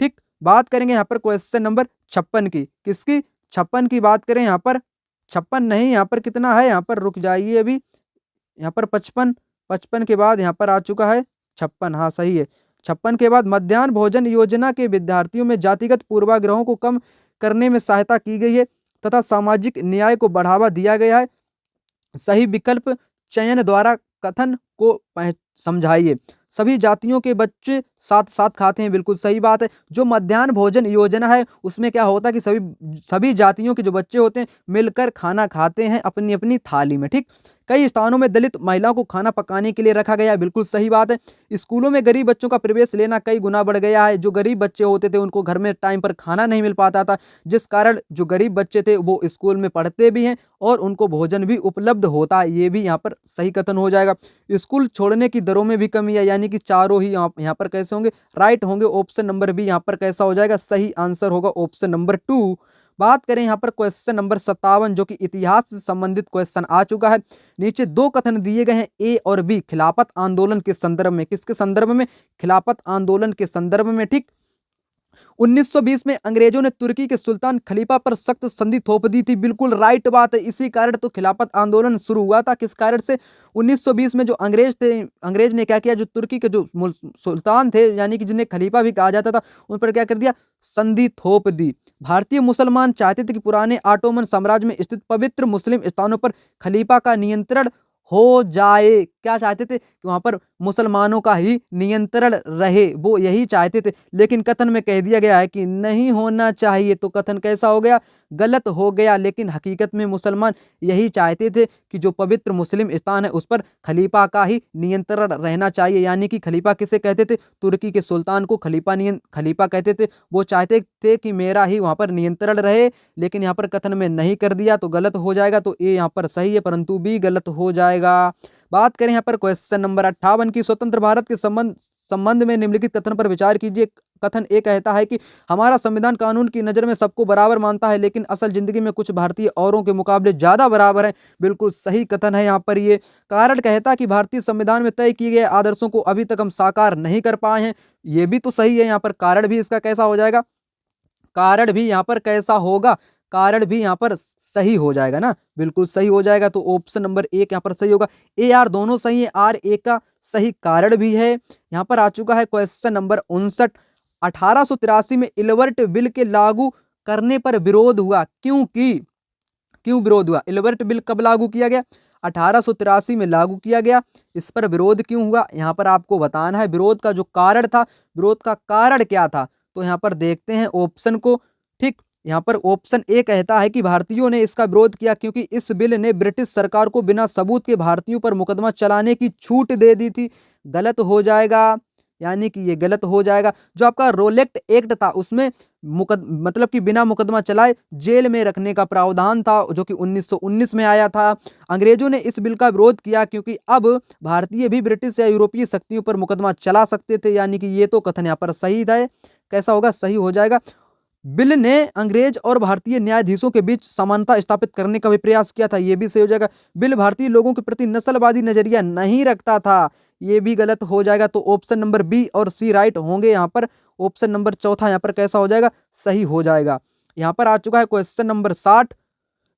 ठीक। बात करेंगे यहाँ पर क्वेश्चन नंबर 56 की। किसकी? 56 की बात करें यहाँ पर। 56 नहीं, यहाँ पर कितना है? यहाँ पर रुक जाइए अभी। यहाँ पर 55 के बाद यहाँ पर आ चुका है 56। हाँ सही है। 56 के बाद मध्याह्न भोजन योजना के विद्यार्थियों में जातिगत पूर्वाग्रहों को कम करने में सहायता की गई है तथा सामाजिक न्याय को बढ़ावा दिया गया है। सही विकल्प चयन द्वारा कथन को समझाइए। सभी जातियों के बच्चे साथ साथ खाते हैं, बिल्कुल सही बात है। जो मध्याह्न भोजन योजना है उसमें क्या होता है कि सभी जातियों के जो बच्चे होते हैं मिलकर खाना खाते हैं अपनी अपनी थाली में। ठीक। कई स्थानों में दलित महिलाओं को खाना पकाने के लिए रखा गया है, बिल्कुल सही बात है। स्कूलों में गरीब बच्चों का प्रवेश लेना कई गुना बढ़ गया है। जो गरीब बच्चे होते थे उनको घर में टाइम पर खाना नहीं मिल पाता था, जिस कारण जो गरीब बच्चे थे वो स्कूल में पढ़ते भी हैं और उनको भोजन भी उपलब्ध होता है। ये भी यहाँ पर सही कथन हो जाएगा। स्कूल छोड़ने की दरों में भी कमी है, यानी कि चारों ही यहाँ पर कैसे होंगे? राइट होंगे। ऑप्शन नंबर बी यहाँ पर कैसा हो जाएगा? सही आंसर होगा ऑप्शन नंबर 2। बात करें यहाँ पर क्वेश्चन नंबर 57 जो कि इतिहास से संबंधित क्वेश्चन आ चुका है। नीचे 2 कथन दिए गए हैं ए और बी खिलाफत आंदोलन के संदर्भ में। किसके संदर्भ में? खिलाफत आंदोलन के संदर्भ में। ठीक। 1920 में अंग्रेजों ने तुर्की के सुल्तान खलीफा पर सख्त संधि थोप दी थी, बिल्कुल राइट बात है। इसी कारण तो खिलाफत आंदोलन शुरू हुआ था। किस कारण से? 1920 में जो अंग्रेज थे, अंग्रेज ने क्या किया? जो तुर्की के जो सुल्तान थे यानी कि जिन्हें खलीफा भी कहा जाता था, उन पर क्या कर दिया? संधि थोप दी। भारतीय मुसलमान चाहते थे कि पुराने ऑटोमन साम्राज्य में स्थित पवित्र मुस्लिम स्थानों पर खलीफा का नियंत्रण हो जाए। क्या चाहते थे? कि वहां पर मुसलमानों का ही नियंत्रण रहे, वो यही चाहते थे। लेकिन कथन में कह दिया गया है कि नहीं होना चाहिए, तो कथन कैसा हो गया? गलत हो गया। लेकिन हकीकत में मुसलमान यही चाहते थे कि जो पवित्र मुस्लिम स्थान है उस पर खलीफा का ही नियंत्रण रहना चाहिए। यानी कि खलीफा किसे कहते थे? तुर्की के सुल्तान को खलीफा कहते थे। वो चाहते थे कि मेरा ही वहां पर नियंत्रण रहे, लेकिन यहाँ पर कथन में नहीं कर दिया तो गलत हो जाएगा। तो ए यहाँ पर सही है, परंतु बी गलत हो जाएगा। बात करें यहाँ पर क्वेश्चन नंबर 58 की, स्वतंत्र भारत के संबंध में निम्नलिखित कथन पर विचार कीजिए। कथन ए कहता है कि हमारा संविधान कानून की नज़र में सबको बराबर मानता है, लेकिन असल जिंदगी में कुछ भारतीय औरों के मुकाबले ज्यादा बराबर है। बिल्कुल सही कथन है यहाँ पर ये। कारण कहता है कि भारतीय संविधान में तय किए गए आदर्शों को अभी तक हम साकार नहीं कर पाए हैं। ये भी तो सही है। यहाँ पर कारण भी इसका कैसा हो जाएगा, कारण भी यहाँ पर कैसा होगा, कारण भी यहाँ पर सही हो जाएगा ना, बिल्कुल सही हो जाएगा। तो ऑप्शन नंबर 1 यहाँ पर सही होगा। ए आर दोनों सही है, आर ए का सही कारण भी है। यहाँ पर आ चुका है क्वेश्चन नंबर 59। 1883 में इलबर्ट बिल के लागू करने पर विरोध हुआ, क्यों विरोध हुआ? इलबर्ट बिल कब लागू किया गया? 1883 में लागू किया गया। इस पर विरोध क्यों हुआ, यहाँ पर आपको बताना है। विरोध का जो कारण था, विरोध का कारण क्या था, तो यहाँ पर देखते हैं ऑप्शन को। ठीक, यहाँ पर ऑप्शन ए कहता है कि भारतीयों ने इसका विरोध किया क्योंकि इस बिल ने ब्रिटिश सरकार को बिना सबूत के भारतीयों पर मुकदमा चलाने की छूट दे दी थी। गलत हो जाएगा, यानी कि ये गलत हो जाएगा। जो आपका रोलेक्ट एक्ट था उसमें मतलब कि बिना मुकदमा चलाए जेल में रखने का प्रावधान था, जो कि 1919 में आया था। अंग्रेजों ने इस बिल का विरोध किया क्योंकि अब भारतीय भी ब्रिटिश या यूरोपीय शक्तियों पर मुकदमा चला सकते थे, यानी कि ये तो कथन यहाँ पर सही था। कैसा होगा, सही हो जाएगा। बिल ने अंग्रेज और भारतीय न्यायाधीशों के बीच समानता स्थापित करने का भी प्रयास किया था, ये भी सही हो जाएगा। बिल भारतीय लोगों के प्रति नस्लवादी नजरिया नहीं रखता था, ये भी गलत हो जाएगा। तो ऑप्शन नंबर बी और सी राइट होंगे यहाँ पर। ऑप्शन नंबर चौथा यहाँ पर कैसा हो जाएगा, सही हो जाएगा। यहाँ पर आ चुका है क्वेश्चन नंबर 60।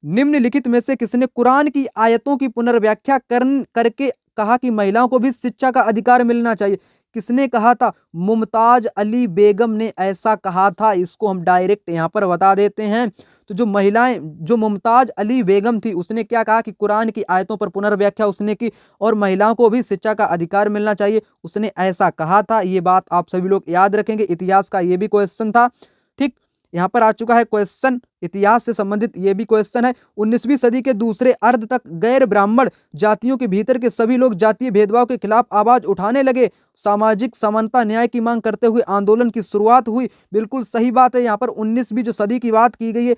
निम्नलिखित में से किसने कुरान की आयतों की पुनर्व्याख्या करके कहा कि महिलाओं को भी शिक्षा का अधिकार मिलना चाहिए? किसने कहा था? मुमताज अली बेगम ने ऐसा कहा था। इसको हम डायरेक्ट यहाँ पर बता देते हैं। तो जो मुमताज अली बेगम थी, उसने क्या कहा कि कुरान की आयतों पर पुनर्व्याख्या उसने की और महिलाओं को भी शिक्षा का अधिकार मिलना चाहिए, उसने ऐसा कहा था। ये बात आप सभी लोग याद रखेंगे। इतिहास का ये भी क्वेश्चन था। ठीक, यहाँ पर आ चुका है क्वेश्चन इतिहास से संबंधित ये भी क्वेश्चन है। 19वीं सदी के दूसरे अर्ध तक गैर ब्राह्मण जातियों के भीतर के सभी लोग जातीय भेदभाव के खिलाफ आवाज उठाने लगे। सामाजिक समानता न्याय की मांग करते हुए आंदोलन की शुरुआत हुई। बिल्कुल सही बात है। यहाँ पर 19वीं जो सदी की बात की गई है,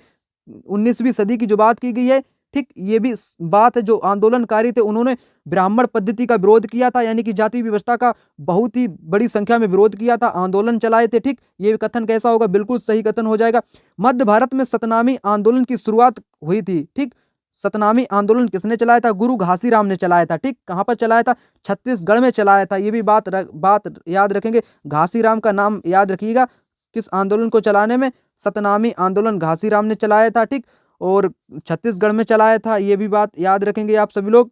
19वीं सदी की जो बात की गई है, ठीक, ये भी बात है। जो आंदोलनकारी थे उन्होंने ब्राह्मण पद्धति का विरोध किया था, यानी कि जाति व्यवस्था का बहुत ही बड़ी संख्या में विरोध किया था, आंदोलन चलाए थे। ठीक, ये कथन कैसा होगा, बिल्कुल सही कथन हो जाएगा। मध्य भारत में सतनामी आंदोलन की शुरुआत हुई थी। ठीक, सतनामी आंदोलन किसने चलाया था? गुरु घासीराम ने चलाया था। ठीक, कहाँ पर चलाया था? छत्तीसगढ़ में चलाया था। ये भी बात याद रखेंगे। घासीराम का नाम याद रखिएगा किस आंदोलन को चलाने में। सतनामी आंदोलन घासीराम ने चलाया था। ठीक, और छत्तीसगढ़ में चलाया था। ये भी बात याद रखेंगे आप सभी लोग।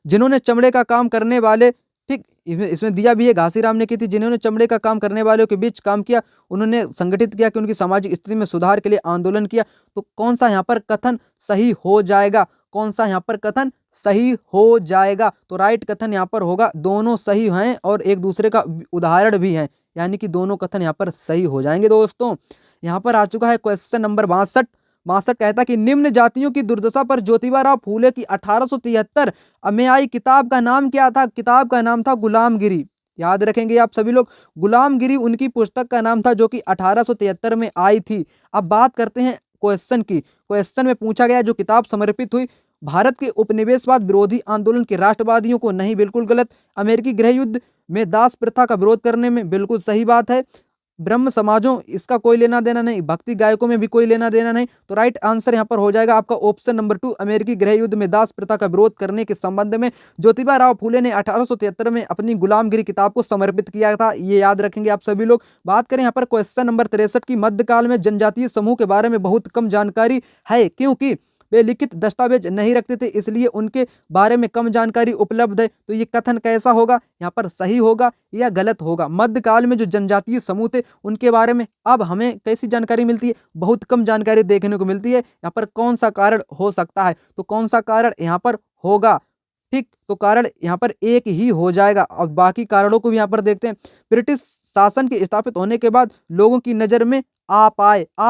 जिन्होंने चमड़े का काम करने वाले, ठीक, इसमें दिया भी है, घासीराम ने की थी। जिन्होंने चमड़े का काम करने वालों के बीच काम किया, उन्होंने संगठित किया कि उनकी सामाजिक स्थिति में सुधार के लिए आंदोलन किया। तो कौन सा यहाँ पर कथन सही हो जाएगा? कौन सा यहाँ पर कथन सही हो जाएगा? तो राइट कथन यहाँ पर होगा। दोनों सही हैं और एक दूसरे का उदाहरण भी है, यानी कि दोनों कथन यहाँ पर सही हो जाएंगे। दोस्तों, यहाँ पर आ चुका है क्वेश्चन नंबर 62 कहता कि निम्न जातियों की दुर्दशा पर ज्योतिबा राव फूले की 1873 में आई किताब का नाम क्या था? किताब का नाम था गुलामगिरी। याद रखेंगे आप सभी लोग, गुलामगिरी उनकी पुस्तक का नाम था, जो कि 1873 में आई थी। अब बात करते हैं क्वेश्चन की। क्वेश्चन में पूछा गया जो किताब समर्पित हुई भारत के उपनिवेशवाद विरोधी आंदोलन के राष्ट्रवादियों को, नहीं, बिल्कुल गलत। अमेरिकी गृह युद्ध में दास प्रथा का विरोध करने में, बिल्कुल सही बात है। ब्रह्म समाजों, इसका कोई लेना देना नहीं। भक्ति गायकों में भी कोई लेना देना नहीं। तो राइट आंसर यहाँ पर हो जाएगा आपका ऑप्शन नंबर 2। अमेरिकी गृह युद्ध में दास प्रथा का विरोध करने के संबंध में ज्योतिबा राव फूले ने 1873 में अपनी गुलामगिरी किताब को समर्पित किया था। ये याद रखेंगे आप सभी लोग। बात करें यहाँ पर क्वेश्चन नंबर 63 की। मध्यकाल में जनजातीय समूह के बारे में बहुत कम जानकारी है, क्योंकि वे लिखित दस्तावेज नहीं रखते थे, इसलिए उनके बारे में कम जानकारी उपलब्ध है। तो ये कथन कैसा होगा? यहाँ पर सही होगा या गलत होगा? मध्यकाल में जो जनजातीय समूह थे उनके बारे में अब हमें कैसी जानकारी मिलती है? बहुत कम जानकारी देखने को मिलती है। यहाँ पर कौन सा कारण हो सकता है? तो कौन सा कारण यहाँ पर होगा? ठीक, तो कारण यहाँ पर एक ही हो जाएगा। और बाकी कारणों को भी यहाँ पर देखते हैं। ब्रिटिश शासन के स्थापित होने के बाद लोगों की नजर में आ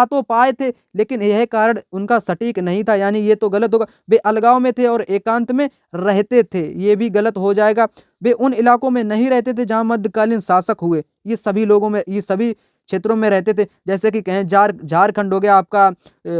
तो पाए थे, लेकिन यह कारण उनका सटीक नहीं था, यानी ये तो गलत होगा। वे अलगाव में थे और एकांत में रहते थे, ये भी गलत हो जाएगा। वे उन इलाकों में नहीं रहते थे जहां मध्यकालीन शासक हुए। ये सभी लोगों में, ये सभी क्षेत्रों में रहते थे, जैसे कि कहें झारखंड हो गया आपका,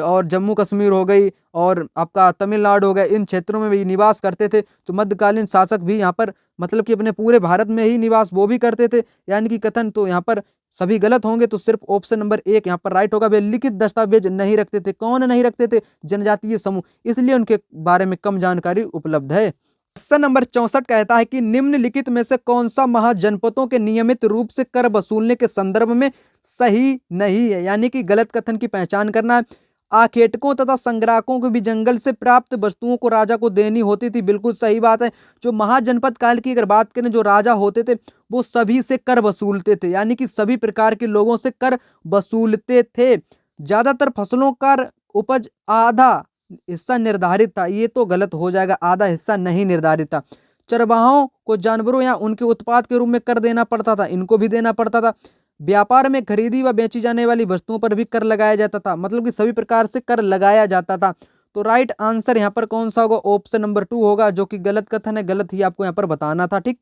और जम्मू कश्मीर हो गई, और आपका तमिलनाडु हो गया, इन क्षेत्रों में भी निवास करते थे। तो मध्यकालीन शासक भी यहाँ पर मतलब कि अपने पूरे भारत में ही निवास वो भी करते थे, यानी कि कथन तो यहाँ पर सभी गलत होंगे। तो सिर्फ ऑप्शन नंबर 1 यहाँ पर राइट होगा। वे लिखित दस्तावेज नहीं रखते थे। कौन नहीं रखते थे? जनजातीय समूह, इसलिए उनके बारे में कम जानकारी उपलब्ध है। क्वेश्चन नंबर 64 कहता है कि निम्नलिखित में से कौन सा महाजनपदों के नियमित रूप से कर वसूलने के संदर्भ में सही नहीं है, यानी कि गलत कथन की पहचान करना है। आखेटकों तथा संग्राहकों को भी जंगल से प्राप्त वस्तुओं को राजा को देनी होती थी, बिल्कुल सही बात है। जो महाजनपद काल की अगर बात करें, जो राजा होते थे वो सभी से कर वसूलते थे, यानी कि सभी प्रकार के लोगों से कर वसूलते थे। ज्यादातर फसलों का उपज आधा हिस्सा निर्धारित था, ये तो गलत हो जाएगा, आधा हिस्सा नहीं निर्धारित था। चरवाहों को जानवरों या उनके उत्पाद के रूप में कर देना पड़ता था, इनको भी देना पड़ता था। व्यापार में खरीदी व बेची जाने वाली वस्तुओं पर भी कर लगाया जाता था, मतलब कि सभी प्रकार से कर लगाया जाता था। तो राइट आंसर यहाँ पर कौन सा होगा? ऑप्शन नंबर 2 होगा, जो कि गलत कथन है, गलत ही आपको यहाँ पर बताना था। ठीक,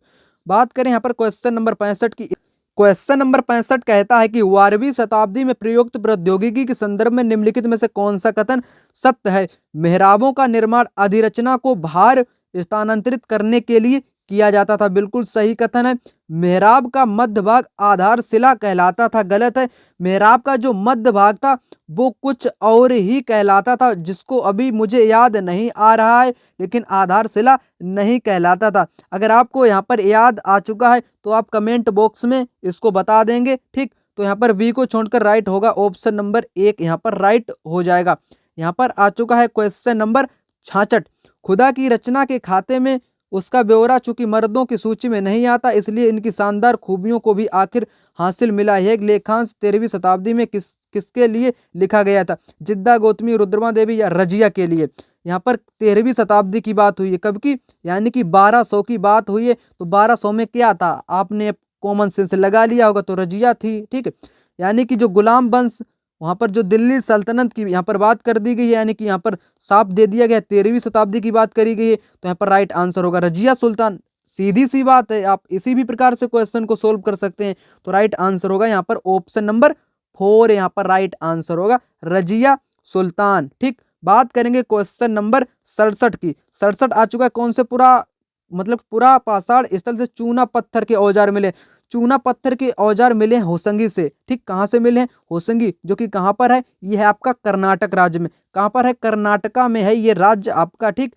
बात करें यहाँ पर क्वेश्चन नंबर 65 की। क्वेश्चन नंबर 65 कहता है कि 12वीं शताब्दी में प्रयुक्त प्रौद्योगिकी के संदर्भ में निम्नलिखित में से कौन सा कथन सत्य है? मेहराबों का निर्माण अधिरचना को भार स्थानांतरित करने के लिए किया जाता था, बिल्कुल सही कथन है। मेहराब का मध्य भाग आधारशिला कहलाता था, गलत है। मेहराब का जो मध्य भाग था वो कुछ और ही कहलाता था, जिसको अभी मुझे याद नहीं आ रहा है, लेकिन आधारशिला नहीं कहलाता था। अगर आपको यहाँ पर याद आ चुका है तो आप कमेंट बॉक्स में इसको बता देंगे। ठीक, तो यहाँ पर बी को छोड़कर राइट होगा, ऑप्शन नंबर 1 यहाँ पर राइट हो जाएगा। यहाँ पर आ चुका है क्वेश्चन नंबर 66। खुदा की रचना के खाते में उसका ब्यौरा चूंकि मर्दों की सूची में नहीं आता, इसलिए इनकी शानदार खूबियों को भी आखिर हासिल मिला। यह लेखांश 13वीं शताब्दी में किसके लिए लिखा गया था? जिद्दा गौतमी, रुद्रमा देवी या रजिया के लिए? यहाँ पर 13वीं शताब्दी की बात हुई है, कब की? यानी कि 1200 की बात हुई है। तो 1200 में क्या था? आपने कॉमन सेंस लगा लिया होगा, तो रजिया थी। ठीक, यानी कि जो गुलाम वंश, वहां पर जो दिल्ली सल्तनत की यहाँ पर बात कर दी गई है, यानी कि यहाँ पर साफ दे दिया गया 13वीं शताब्दी की बात करी गई है। तो यहाँ पर राइट आंसर होगा रजिया सुल्तान। सीधी सी बात है, आप इसी भी प्रकार से क्वेश्चन को सोल्व कर सकते हैं। तो राइट आंसर होगा यहाँ पर ऑप्शन नंबर 4, यहाँ पर राइट आंसर होगा रजिया सुल्तान। ठीक, बात करेंगे क्वेश्चन नंबर 67 की। 67 आ चुका है। कौन से पूरा पाषाण स्थल से चूना पत्थर के औजार मिले? चूना पत्थर के औजार मिले होसंगी से। ठीक, कहाँ से मिले हैं? होसंगी, जो कि कहाँ पर है? ये है आपका कर्नाटक राज्य में। कहाँ पर है? कर्नाटका में है ये राज्य आपका। ठीक,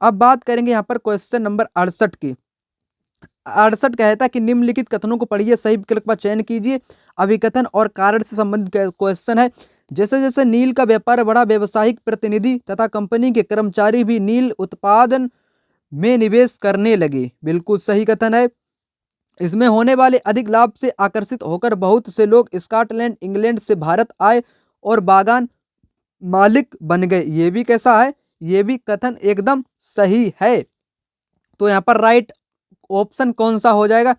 अब बात करेंगे यहाँ पर क्वेश्चन नंबर 68 की। 68 कहता है कि निम्नलिखित कथनों को पढ़िए, सही विकल्प का चयन कीजिए। अभिकथन और कारण से संबंधित क्वेश्चन है। जैसे जैसे नील का व्यापार बढ़ा, व्यावसायिक प्रतिनिधि तथा कंपनी के कर्मचारी भी नील उत्पादन में निवेश करने लगे, बिल्कुल सही कथन है। इसमें होने वाले अधिक लाभ से आकर्षित होकर बहुत से लोग स्कॉटलैंड, इंग्लैंड से भारत आए और बागान मालिक बन गए। ये भी कैसा है? ये भी कथन एकदम सही है। तो यहाँ पर राइट ऑप्शन कौन सा हो जाएगा?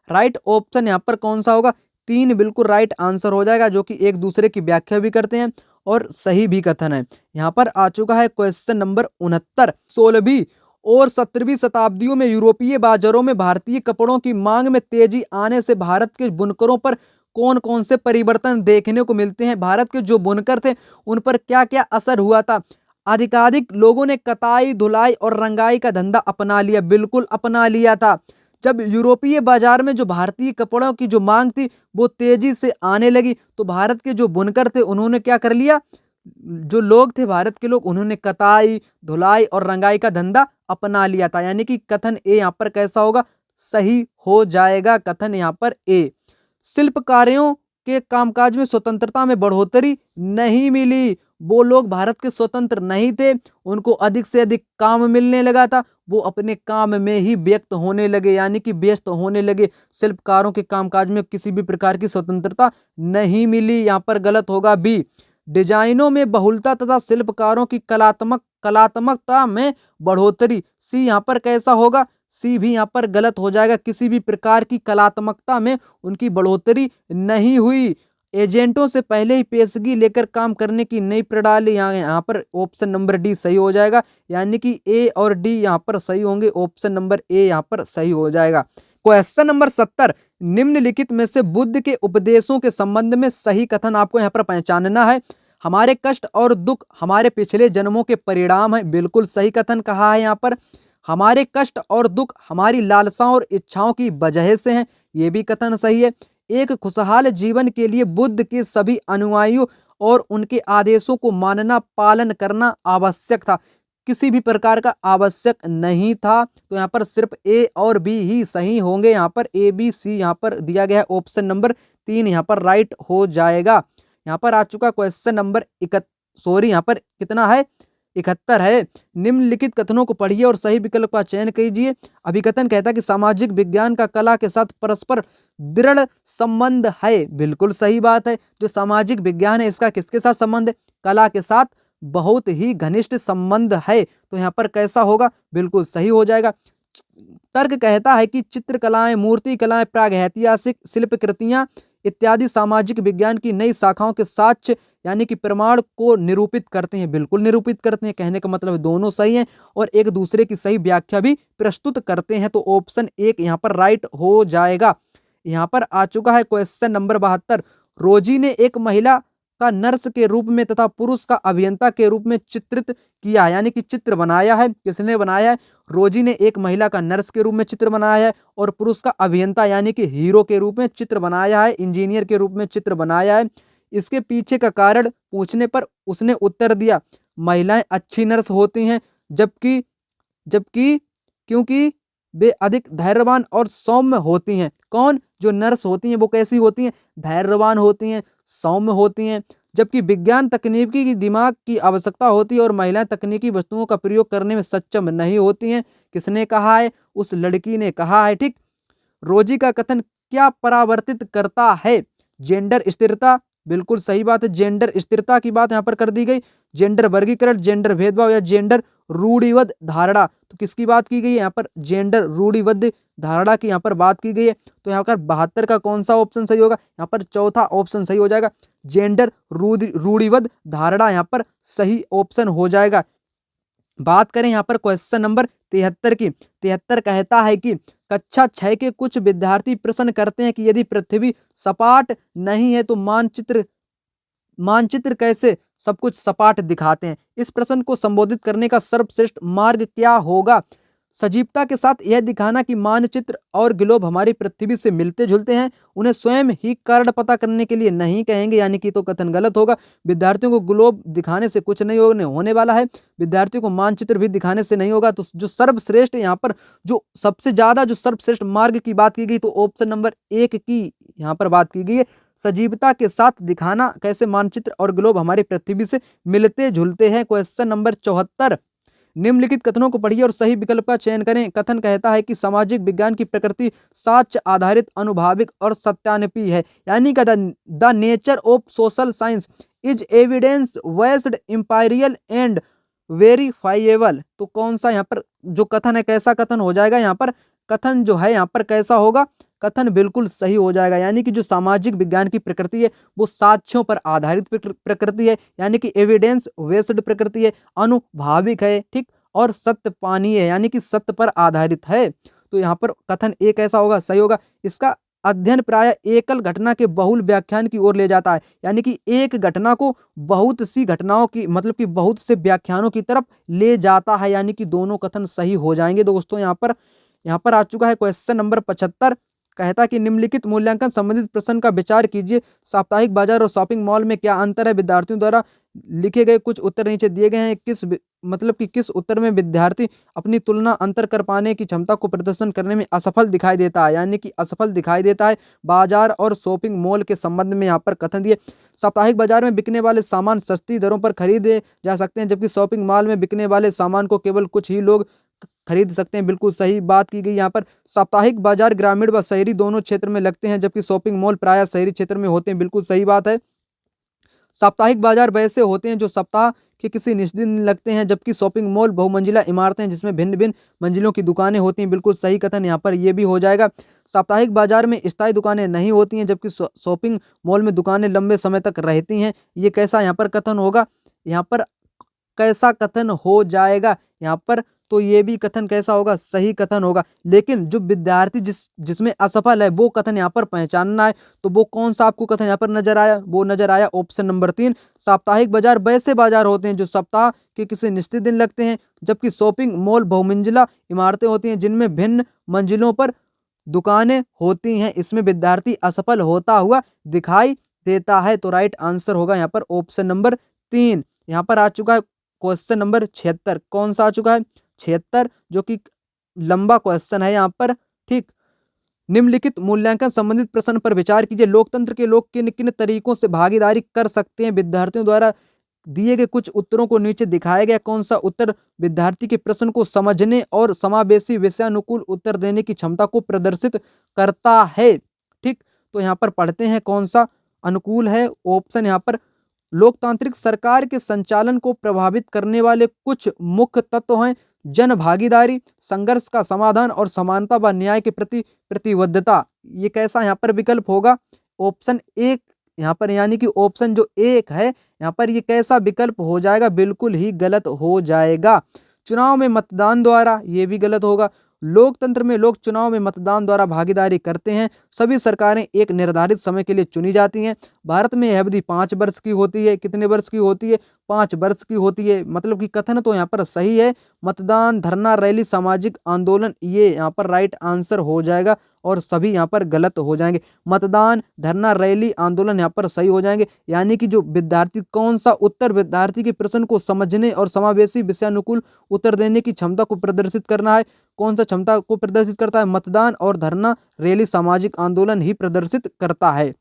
राइट ऑप्शन यहाँ पर कौन सा होगा? 3 बिल्कुल राइट आंसर हो जाएगा, जो कि एक दूसरे की व्याख्या भी करते हैं और सही भी कथन है। यहाँ पर आ चुका है क्वेश्चन नंबर 69। 16वीं और 17वीं शताब्दियों में यूरोपीय बाजारों में भारतीय कपड़ों की मांग में तेजी आने से भारत के बुनकरों पर कौन कौन से परिवर्तन देखने को मिलते हैं? भारत के जो बुनकर थे उन पर क्या क्या असर हुआ था? अधिकाधिक लोगों ने कताई, धुलाई और रंगाई का धंधा अपना लिया, बिल्कुल अपना लिया था। जब यूरोपीय बाजार में जो भारतीय कपड़ों की जो मांग थी वो तेजी से आने लगी, तो भारत के जो बुनकर थे उन्होंने क्या कर लिया? जो लोग थे भारत के लोग, उन्होंने कताई, धुलाई और रंगाई का धंधा अपना लिया था। यानी कि कथन ए यहाँ पर कैसा होगा? सही हो जाएगा कथन यहाँ पर ए। शिल्पकारों के कामकाज में स्वतंत्रता में बढ़ोतरी नहीं मिली। वो लोग भारत के स्वतंत्र नहीं थे, उनको अधिक से अधिक काम मिलने लगा था, वो अपने काम में ही व्यक्त होने लगे, यानी कि व्यस्त होने लगे। शिल्पकारों के कामकाज में किसी भी प्रकार की स्वतंत्रता नहीं मिली, यहाँ पर गलत होगा बी। डिजाइनों में बहुलता तथा शिल्पकारों की कलात्मकता में बढ़ोतरी, सी यहाँ पर कैसा होगा? सी भी यहाँ पर गलत हो जाएगा। किसी भी प्रकार की कलात्मकता में उनकी बढ़ोतरी नहीं हुई। एजेंटों से पहले ही पेशगी लेकर काम करने की नई प्रणाली, यहाँ पर ऑप्शन नंबर डी सही हो जाएगा। यानी कि ए और डी यहाँ पर सही होंगे, ऑप्शन नंबर ए यहाँ पर सही हो जाएगा। क्वेश्चन नंबर 70, निम्नलिखित में से बुद्ध के उपदेशों के संबंध में सही कथन आपको यहाँ पर पहचानना है। हमारे कष्ट और दुख हमारे पिछले जन्मों के परिणाम है, बिल्कुल सही कथन कहा है यहाँ पर। हमारे कष्ट और दुख हमारी लालसाओं और इच्छाओं की वजह से हैं, ये भी कथन सही है। एक खुशहाल जीवन के लिए बुद्ध के सभी अनुयायियों और उनके आदेशों को मानना, पालन करना आवश्यक था, किसी भी प्रकार का आवश्यक नहीं था। तो यहाँ पर सिर्फ ए और बी ही सही होंगे। यहाँ पर ए बी सी यहाँ पर दिया गया है, ऑप्शन नंबर 3 यहाँ पर राइट हो जाएगा। यहाँ पर आ चुका क्वेश्चन नंबर यहाँ पर कितना है, 71 है। निम्नलिखित कथनों को पढ़िए और सही विकल्प का चयन कीजिए। अभिकथन कहता है कि सामाजिक विज्ञान का कला के साथ परस्पर दृढ़ संबंध है, बिल्कुल सही बात है। जो सामाजिक विज्ञान है इसका किसके साथ संबंध है, कला के साथ बहुत ही घनिष्ठ संबंध है। तो यहाँ पर कैसा होगा, बिल्कुल सही हो जाएगा। तर्क कहता है कि चित्रकलाएं, मूर्ति कलाएं, प्रागैतिहासिक शिल्पकृतियां इत्यादि सामाजिक विज्ञान की नई शाखाओं के साक्ष्य यानी कि प्रमाण को निरूपित करते हैं, बिल्कुल निरूपित करते हैं। कहने का मतलब दोनों सही हैं और एक दूसरे की सही व्याख्या भी प्रस्तुत करते हैं। तो ऑप्शन 1 यहाँ पर राइट हो जाएगा। यहाँ पर आ चुका है क्वेश्चन नंबर 72, रोजी ने एक महिला का नर्स के रूप में तथा पुरुष का अभियंता के रूप में चित्रित किया, यानी कि चित्र बनाया है। किसने बनाया है, रोजी ने एक महिला का नर्स के रूप में चित्र बनाया है और पुरुष का अभियंता यानी कि हीरो के रूप में चित्र बनाया है, इंजीनियर के रूप में चित्र बनाया है। इसके पीछे का कारण पूछने पर उसने उत्तर दिया, महिलाएं अच्छी नर्स होती हैं जबकि जबकि क्योंकि वे अधिक धैर्यवान और सौम्य होती हैं। कौन, जो नर्स होती हैं वो कैसी होती हैं, धैर्यवान होती हैं, सौम्य होती हैं। जबकि विज्ञान तकनीकी की दिमाग की आवश्यकता होती है और महिलाएं तकनीकी वस्तुओं का प्रयोग करने में सक्षम नहीं होती हैं। किसने कहा है, उस लड़की ने कहा है। ठीक, रोजी का कथन क्या परावर्तित करता है, जेंडर स्थिरता, बिल्कुल सही बात है। जेंडर स्थिरता की बात यहाँ पर कर दी गई। जेंडर वर्गीकरण, जेंडर भेदभाव या जेंडर रूढ़िबद्ध धारणा, तो किसकी बात की गई है यहाँ पर, जेंडर रूढ़िबद्ध धारणा की यहाँ पर बात की गई है। तो यहाँ पर 72 का कौन सा ऑप्शन सही होगा, यहाँ पर चौथा ऑप्शन सही हो जाएगा, जेंडर रूढ़िबद्ध धारणा यहाँ पर सही ऑप्शन हो जाएगा। बात करें यहाँ पर क्वेश्चन नंबर 73 की। 73 कहता है कि कक्षा 6 के कुछ विद्यार्थी प्रश्न करते हैं कि यदि पृथ्वी सपाट नहीं है तो मानचित्र कैसे सब कुछ सपाट दिखाते हैं। इस प्रश्न को संबोधित करने का सर्वश्रेष्ठ मार्ग क्या होगा, सजीवता के साथ यह दिखाना कि मानचित्र और ग्लोब हमारी पृथ्वी से मिलते जुलते हैं, उन्हें स्वयं ही कारण पता करने के लिए नहीं कहेंगे, यानी कि तो कथन गलत होगा। विद्यार्थियों को ग्लोब दिखाने से कुछ नहीं होने वाला है, विद्यार्थियों को मानचित्र भी दिखाने से नहीं होगा। तो जो सर्वश्रेष्ठ यहाँ पर जो सबसे ज्यादा जो सर्वश्रेष्ठ मार्ग की बात की गई तो ऑप्शन नंबर 1 की यहाँ पर बात की गई है, सजीवता के साथ दिखाना कैसे मानचित्र और ग्लोब हमारी पृथ्वी से मिलते जुलते हैं। क्वेश्चन नंबर 74, निम्नलिखित कथनों को पढ़िए और सही विकल्प का चयन करें। कथन कहता है कि सामाजिक विज्ञान की प्रकृति साक्ष्य आधारित, अनुभाविक और सत्यान्पी है, यानी कि the nature of social science is evidence based, empirical and verifiable. तो कौन सा यहाँ पर जो कथन है कैसा कथन हो जाएगा, यहाँ पर कथन जो है यहाँ पर कैसा होगा, कथन बिल्कुल सही हो जाएगा। यानी कि जो सामाजिक विज्ञान की प्रकृति है वो साक्ष्यों पर आधारित प्रकृति है, यानी कि एविडेंस बेस्ड प्रकृति है, अनुभाविक है, ठीक, और सत्य पानी है, यानी कि सत्य पर आधारित है। तो यहाँ पर कथन ए कैसा होगा, सही होगा। इसका अध्ययन प्राय एकल घटना के बहुल व्याख्यान की ओर ले जाता है, यानी कि एक घटना को बहुत सी घटनाओं की मतलब कि बहुत से व्याख्यानों की तरफ ले जाता है, यानी कि दोनों कथन सही हो जाएंगे दोस्तों। यहाँ पर आ चुका है क्वेश्चन नंबर 75, कहता कि निम्नलिखित मूल्यांकन संबंधित प्रश्न का विचार कीजिए। साप्ताहिक बाजार और शॉपिंग मॉल में क्या अंतर है, विद्यार्थियों द्वारा लिखे गए कुछ उत्तर नीचे दिए गए हैं। किस उत्तर में विद्यार्थी अपनी तुलना अंतर कर पाने की क्षमता को प्रदर्शन करने में असफल दिखाई देता है, यानी कि असफल दिखाई देता है। बाजार और शॉपिंग मॉल के संबंध में यहाँ पर कथन दिए, साप्ताहिक बाजार में बिकने वाले सामान सस्ती दरों पर खरीदे जा सकते हैं, जबकि शॉपिंग मॉल में बिकने वाले सामान को केवल कुछ ही लोग खरीद सकते हैं, बिल्कुल सही बात की गई यहाँ पर। साप्ताहिक बाजार ग्रामीण व शहरी दोनों क्षेत्र में लगते हैं, जबकि शॉपिंग मॉल प्रायः शहरी क्षेत्र में होते हैं, बिल्कुल सही बात है। साप्ताहिक बाजार वैसे होते हैं जो सप्ताह के किसी निश्चित दिन लगते हैं, जबकि शॉपिंग मॉल बहुमंजिला इमारतें जिसमें भिन्न भिन्न मंजिलों की दुकानें होती हैं, बिल्कुल सही कथन यहाँ पर ये भी हो जाएगा। साप्ताहिक बाजार में स्थायी दुकानें नहीं होती हैं, जबकि शॉपिंग मॉल में दुकानें लंबे समय तक रहती हैं। ये कैसा यहाँ पर कथन होगा, यहाँ पर कैसा कथन हो जाएगा, यहाँ पर तो ये भी कथन कैसा होगा, सही कथन होगा। लेकिन जो विद्यार्थी जिसमें असफल है वो कथन यहाँ पर पहचानना है। तो वो कौन सा आपको कथन यहाँ पर नजर आया, वो नजर आया ऑप्शन नंबर 3, साप्ताहिक बाजार वैसे बाजार होते हैं जो सप्ताह के किसी निश्चित दिन लगते हैं, जबकि शॉपिंग मॉल बहुमंजिला इमारतें होती हैं जिनमें भिन्न मंजिलों पर दुकानें होती हैं। इसमें विद्यार्थी असफल होता हुआ दिखाई देता है। तो राइट आंसर होगा यहाँ पर ऑप्शन नंबर 3। यहाँ पर आ चुका है क्वेश्चन नंबर 76। कौन सा आ चुका है, 76, जो कि लंबा क्वेश्चन है यहाँ पर। ठीक, निम्नलिखित मूल्यांकन संबंधित प्रश्न पर विचार कीजिए। लोकतंत्र के लोग किन किन तरीकों से भागीदारी कर सकते हैं। विद्यार्थियों द्वारा दिए गए कुछ उत्तरों को नीचे दिखाया गया कौन सा उत्तर विद्यार्थी के प्रश्न को समझने और समावेशी विषयानुकूल उत्तर देने की क्षमता को प्रदर्शित करता है। ठीक, तो यहाँ पर पढ़ते हैं कौन सा अनुकूल है। ऑप्शन यहाँ पर, लोकतांत्रिक सरकार के संचालन को प्रभावित करने वाले कुछ मुख्य तत्व हैं जन भागीदारी, संघर्ष का समाधान और समानता व न्याय के प्रति प्रतिबद्धता। ये कैसा यहाँ पर विकल्प होगा, ऑप्शन 1 यहाँ पर, यानी कि ऑप्शन जो 1 है यहाँ पर, ये कैसा विकल्प हो जाएगा, बिल्कुल ही गलत हो जाएगा। चुनाव में मतदान द्वारा, ये भी गलत होगा। लोकतंत्र में लोग चुनाव में मतदान द्वारा भागीदारी करते हैं। सभी सरकारें एक निर्धारित समय के लिए चुनी जाती हैं। भारत में यह अवधि 5 वर्ष की होती है। कितने वर्ष की होती है, 5 वर्ष की होती है। मतलब कि कथन तो यहाँ पर सही है। मतदान, धरना, रैली, सामाजिक आंदोलन, ये यहाँ पर राइट आंसर हो जाएगा और सभी यहाँ पर गलत हो जाएंगे। मतदान, धरना, रैली, आंदोलन यहाँ पर सही हो जाएंगे। यानी कि जो विद्यार्थी, कौन सा उत्तर विद्यार्थी के प्रश्न को समझने और समावेशी विषयानुकूल उत्तर देने की क्षमता को प्रदर्शित करना है। कौन सा क्षमता को प्रदर्शित करता है, मतदान और धरना, रैली, सामाजिक आंदोलन ही प्रदर्शित करता है।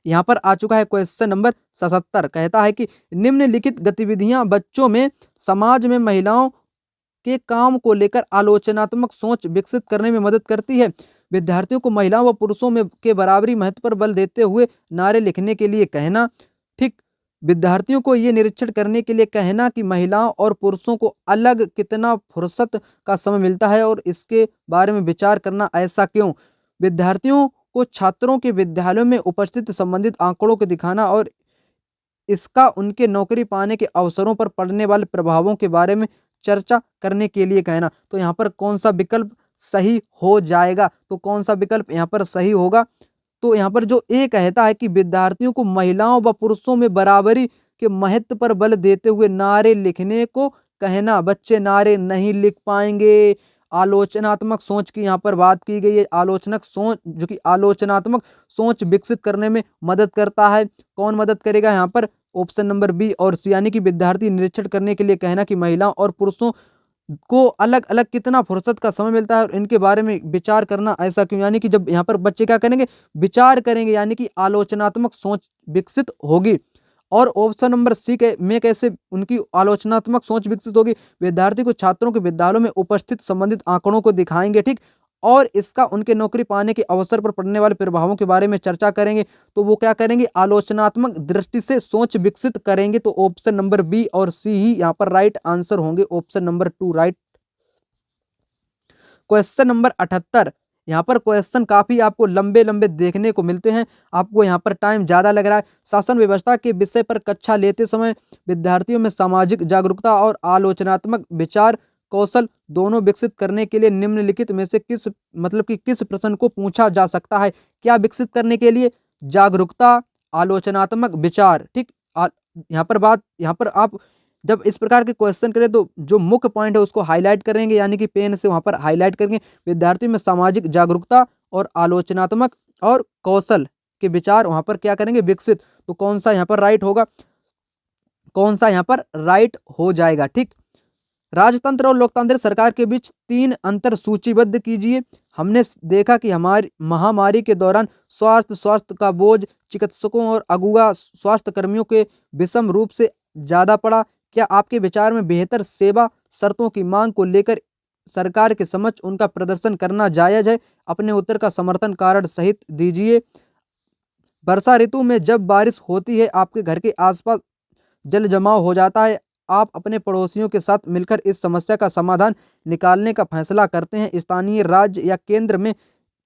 यहाँ पर आ चुका है क्वेश्चन नंबर 77। कहता है कि निम्नलिखित गतिविधियां बच्चों में समाज में महिलाओं के काम को लेकर आलोचनात्मक सोच विकसित करने में मदद करती है। विद्यार्थियों को महिलाओं व पुरुषों में के बराबरी महत्व पर बल देते हुए नारे लिखने के लिए कहना। ठीक, विद्यार्थियों को ये निरीक्षण करने के लिए कहना कि महिलाओं और पुरुषों को अलग कितना फुर्सत का समय मिलता है और इसके बारे में विचार करना, ऐसा क्यों। विद्यार्थियों को छात्रों के विद्यालयों में उपस्थित संबंधित आंकड़ों को दिखाना और इसका उनके नौकरी पाने के अवसरों पर पड़ने वाले प्रभावों के बारे में चर्चा करने के लिए कहना। तो यहाँ पर कौन सा विकल्प सही हो जाएगा, तो कौन सा विकल्प यहाँ पर सही होगा, तो यहाँ पर जो ए कहता है कि विद्यार्थियों को महिलाओं व पुरुषों में बराबरी के महत्व पर बल देते हुए नारे लिखने को कहना। बच्चे नारे नहीं लिख पाएंगे। आलोचनात्मक सोच की यहाँ पर बात की गई है। आलोचनात्मक सोच, जो कि आलोचनात्मक सोच विकसित करने में मदद करता है। कौन मदद करेगा यहाँ पर, ऑप्शन नंबर बी और सी, यानी कि विद्यार्थी निरीक्षण करने के लिए कहना कि महिलाओं और पुरुषों को अलग अलग कितना फुर्सत का समय मिलता है और इनके बारे में विचार करना, ऐसा क्यों। यानी कि जब यहाँ पर बच्चे क्या करेंगे, विचार करेंगे, यानी कि आलोचनात्मक सोच विकसित होगी। और ऑप्शन नंबर सी के में कैसे उनकी आलोचनात्मक सोच विकसित होगी, विद्यार्थी को छात्रों के विद्यालयों में उपस्थित संबंधित आंकड़ों को दिखाएंगे। ठीक, और इसका उनके नौकरी पाने के अवसर पर पड़ने वाले प्रभावों के बारे में चर्चा करेंगे। तो वो क्या करेंगे, आलोचनात्मक दृष्टि से सोच विकसित करेंगे। तो ऑप्शन नंबर बी और सी ही यहाँ पर राइट आंसर होंगे। Option number 2 right. Question number 78। यहाँ पर क्वेश्चन काफी आपको लंबे लंबे देखने को मिलते हैं, आपको यहाँ पर टाइम ज्यादा लग रहा है। शासन व्यवस्था के विषय पर कक्षा लेते समय विद्यार्थियों में सामाजिक जागरूकता और आलोचनात्मक विचार कौशल दोनों विकसित करने के लिए निम्नलिखित में से किस प्रश्न को पूछा जा सकता है। क्या विकसित करने के लिए, जागरूकता, आलोचनात्मक विचार। ठीक, यहाँ पर आप जब इस प्रकार के क्वेश्चन करें तो जो मुख्य पॉइंट है उसको हाईलाइट करेंगे, यानी कि पेन से वहां पर हाईलाइट करेंगे। विद्यार्थी में सामाजिक जागरूकता और आलोचनात्मक और कौशल के विचार वहां पर क्या करेंगे, विकसित। तो कौन सा यहाँ पर राइट होगा, कौन सा यहाँ पर राइट हो जाएगा। ठीक, राजतंत्र और लोकतांत्रिक सरकार के बीच 3 अंतर सूचीबद्ध कीजिए। हमने देखा कि हमारी महामारी के दौरान स्वास्थ्य का बोझ चिकित्सकों और अगुआ स्वास्थ्य कर्मियों के विषम रूप से ज्यादा पड़ा। क्या आपके विचार में बेहतर सेवा शर्तों की मांग को लेकर सरकार के समक्ष उनका प्रदर्शन करना जायज है? अपने उत्तर का समर्थन कारण सहित दीजिए। वर्षा ऋतु में जब बारिश होती है आपके घर के आसपास जल जमाव हो जाता है, आप अपने पड़ोसियों के साथ मिलकर इस समस्या का समाधान निकालने का फैसला करते हैं। स्थानीय, राज्य या केंद्र में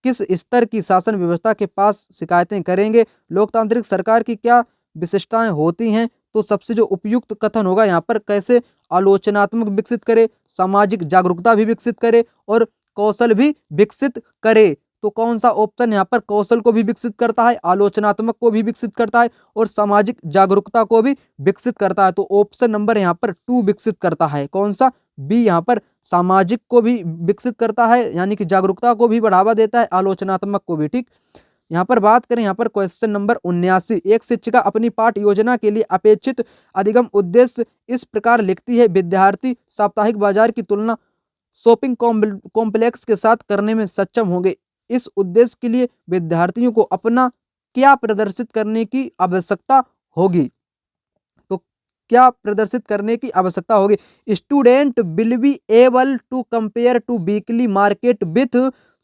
किस स्तर की शासन व्यवस्था के पास शिकायतें करेंगे? लोकतांत्रिक सरकार की क्या विशिष्टताएं होती हैं? तो सबसे जो उपयुक्त कथन होगा यहाँ पर कैसे आलोचनात्मक विकसित करे, सामाजिक जागरूकता भी विकसित करे और कौशल भी विकसित करे। तो कौन सा ऑप्शन यहाँ पर कौशल को भी विकसित करता है, आलोचनात्मक को भी विकसित करता है और सामाजिक जागरूकता को भी विकसित करता है। तो ऑप्शन नंबर यहाँ पर 2 विकसित करता है। कौन सा? बी यहाँ पर सामाजिक को भी विकसित करता है, यानी कि जागरूकता को भी बढ़ावा देता है, आलोचनात्मक को भी। ठीक, यहाँ पर बात करें यहाँ पर क्वेश्चन नंबर 79, एक शिक्षिका अपनी पाठ योजना के लिए अपेक्षित अधिगम उद्देश्य इस प्रकार लिखती है। विद्यार्थी साप्ताहिक बाजार की तुलना शॉपिंग कॉम्प्लेक्स के साथ करने में सक्षम होंगे। इस उद्देश्य के लिए विद्यार्थियों को अपना क्या प्रदर्शित करने की आवश्यकता होगी? तो क्या प्रदर्शित करने की आवश्यकता होगी? Student will be able to compare to weekly market with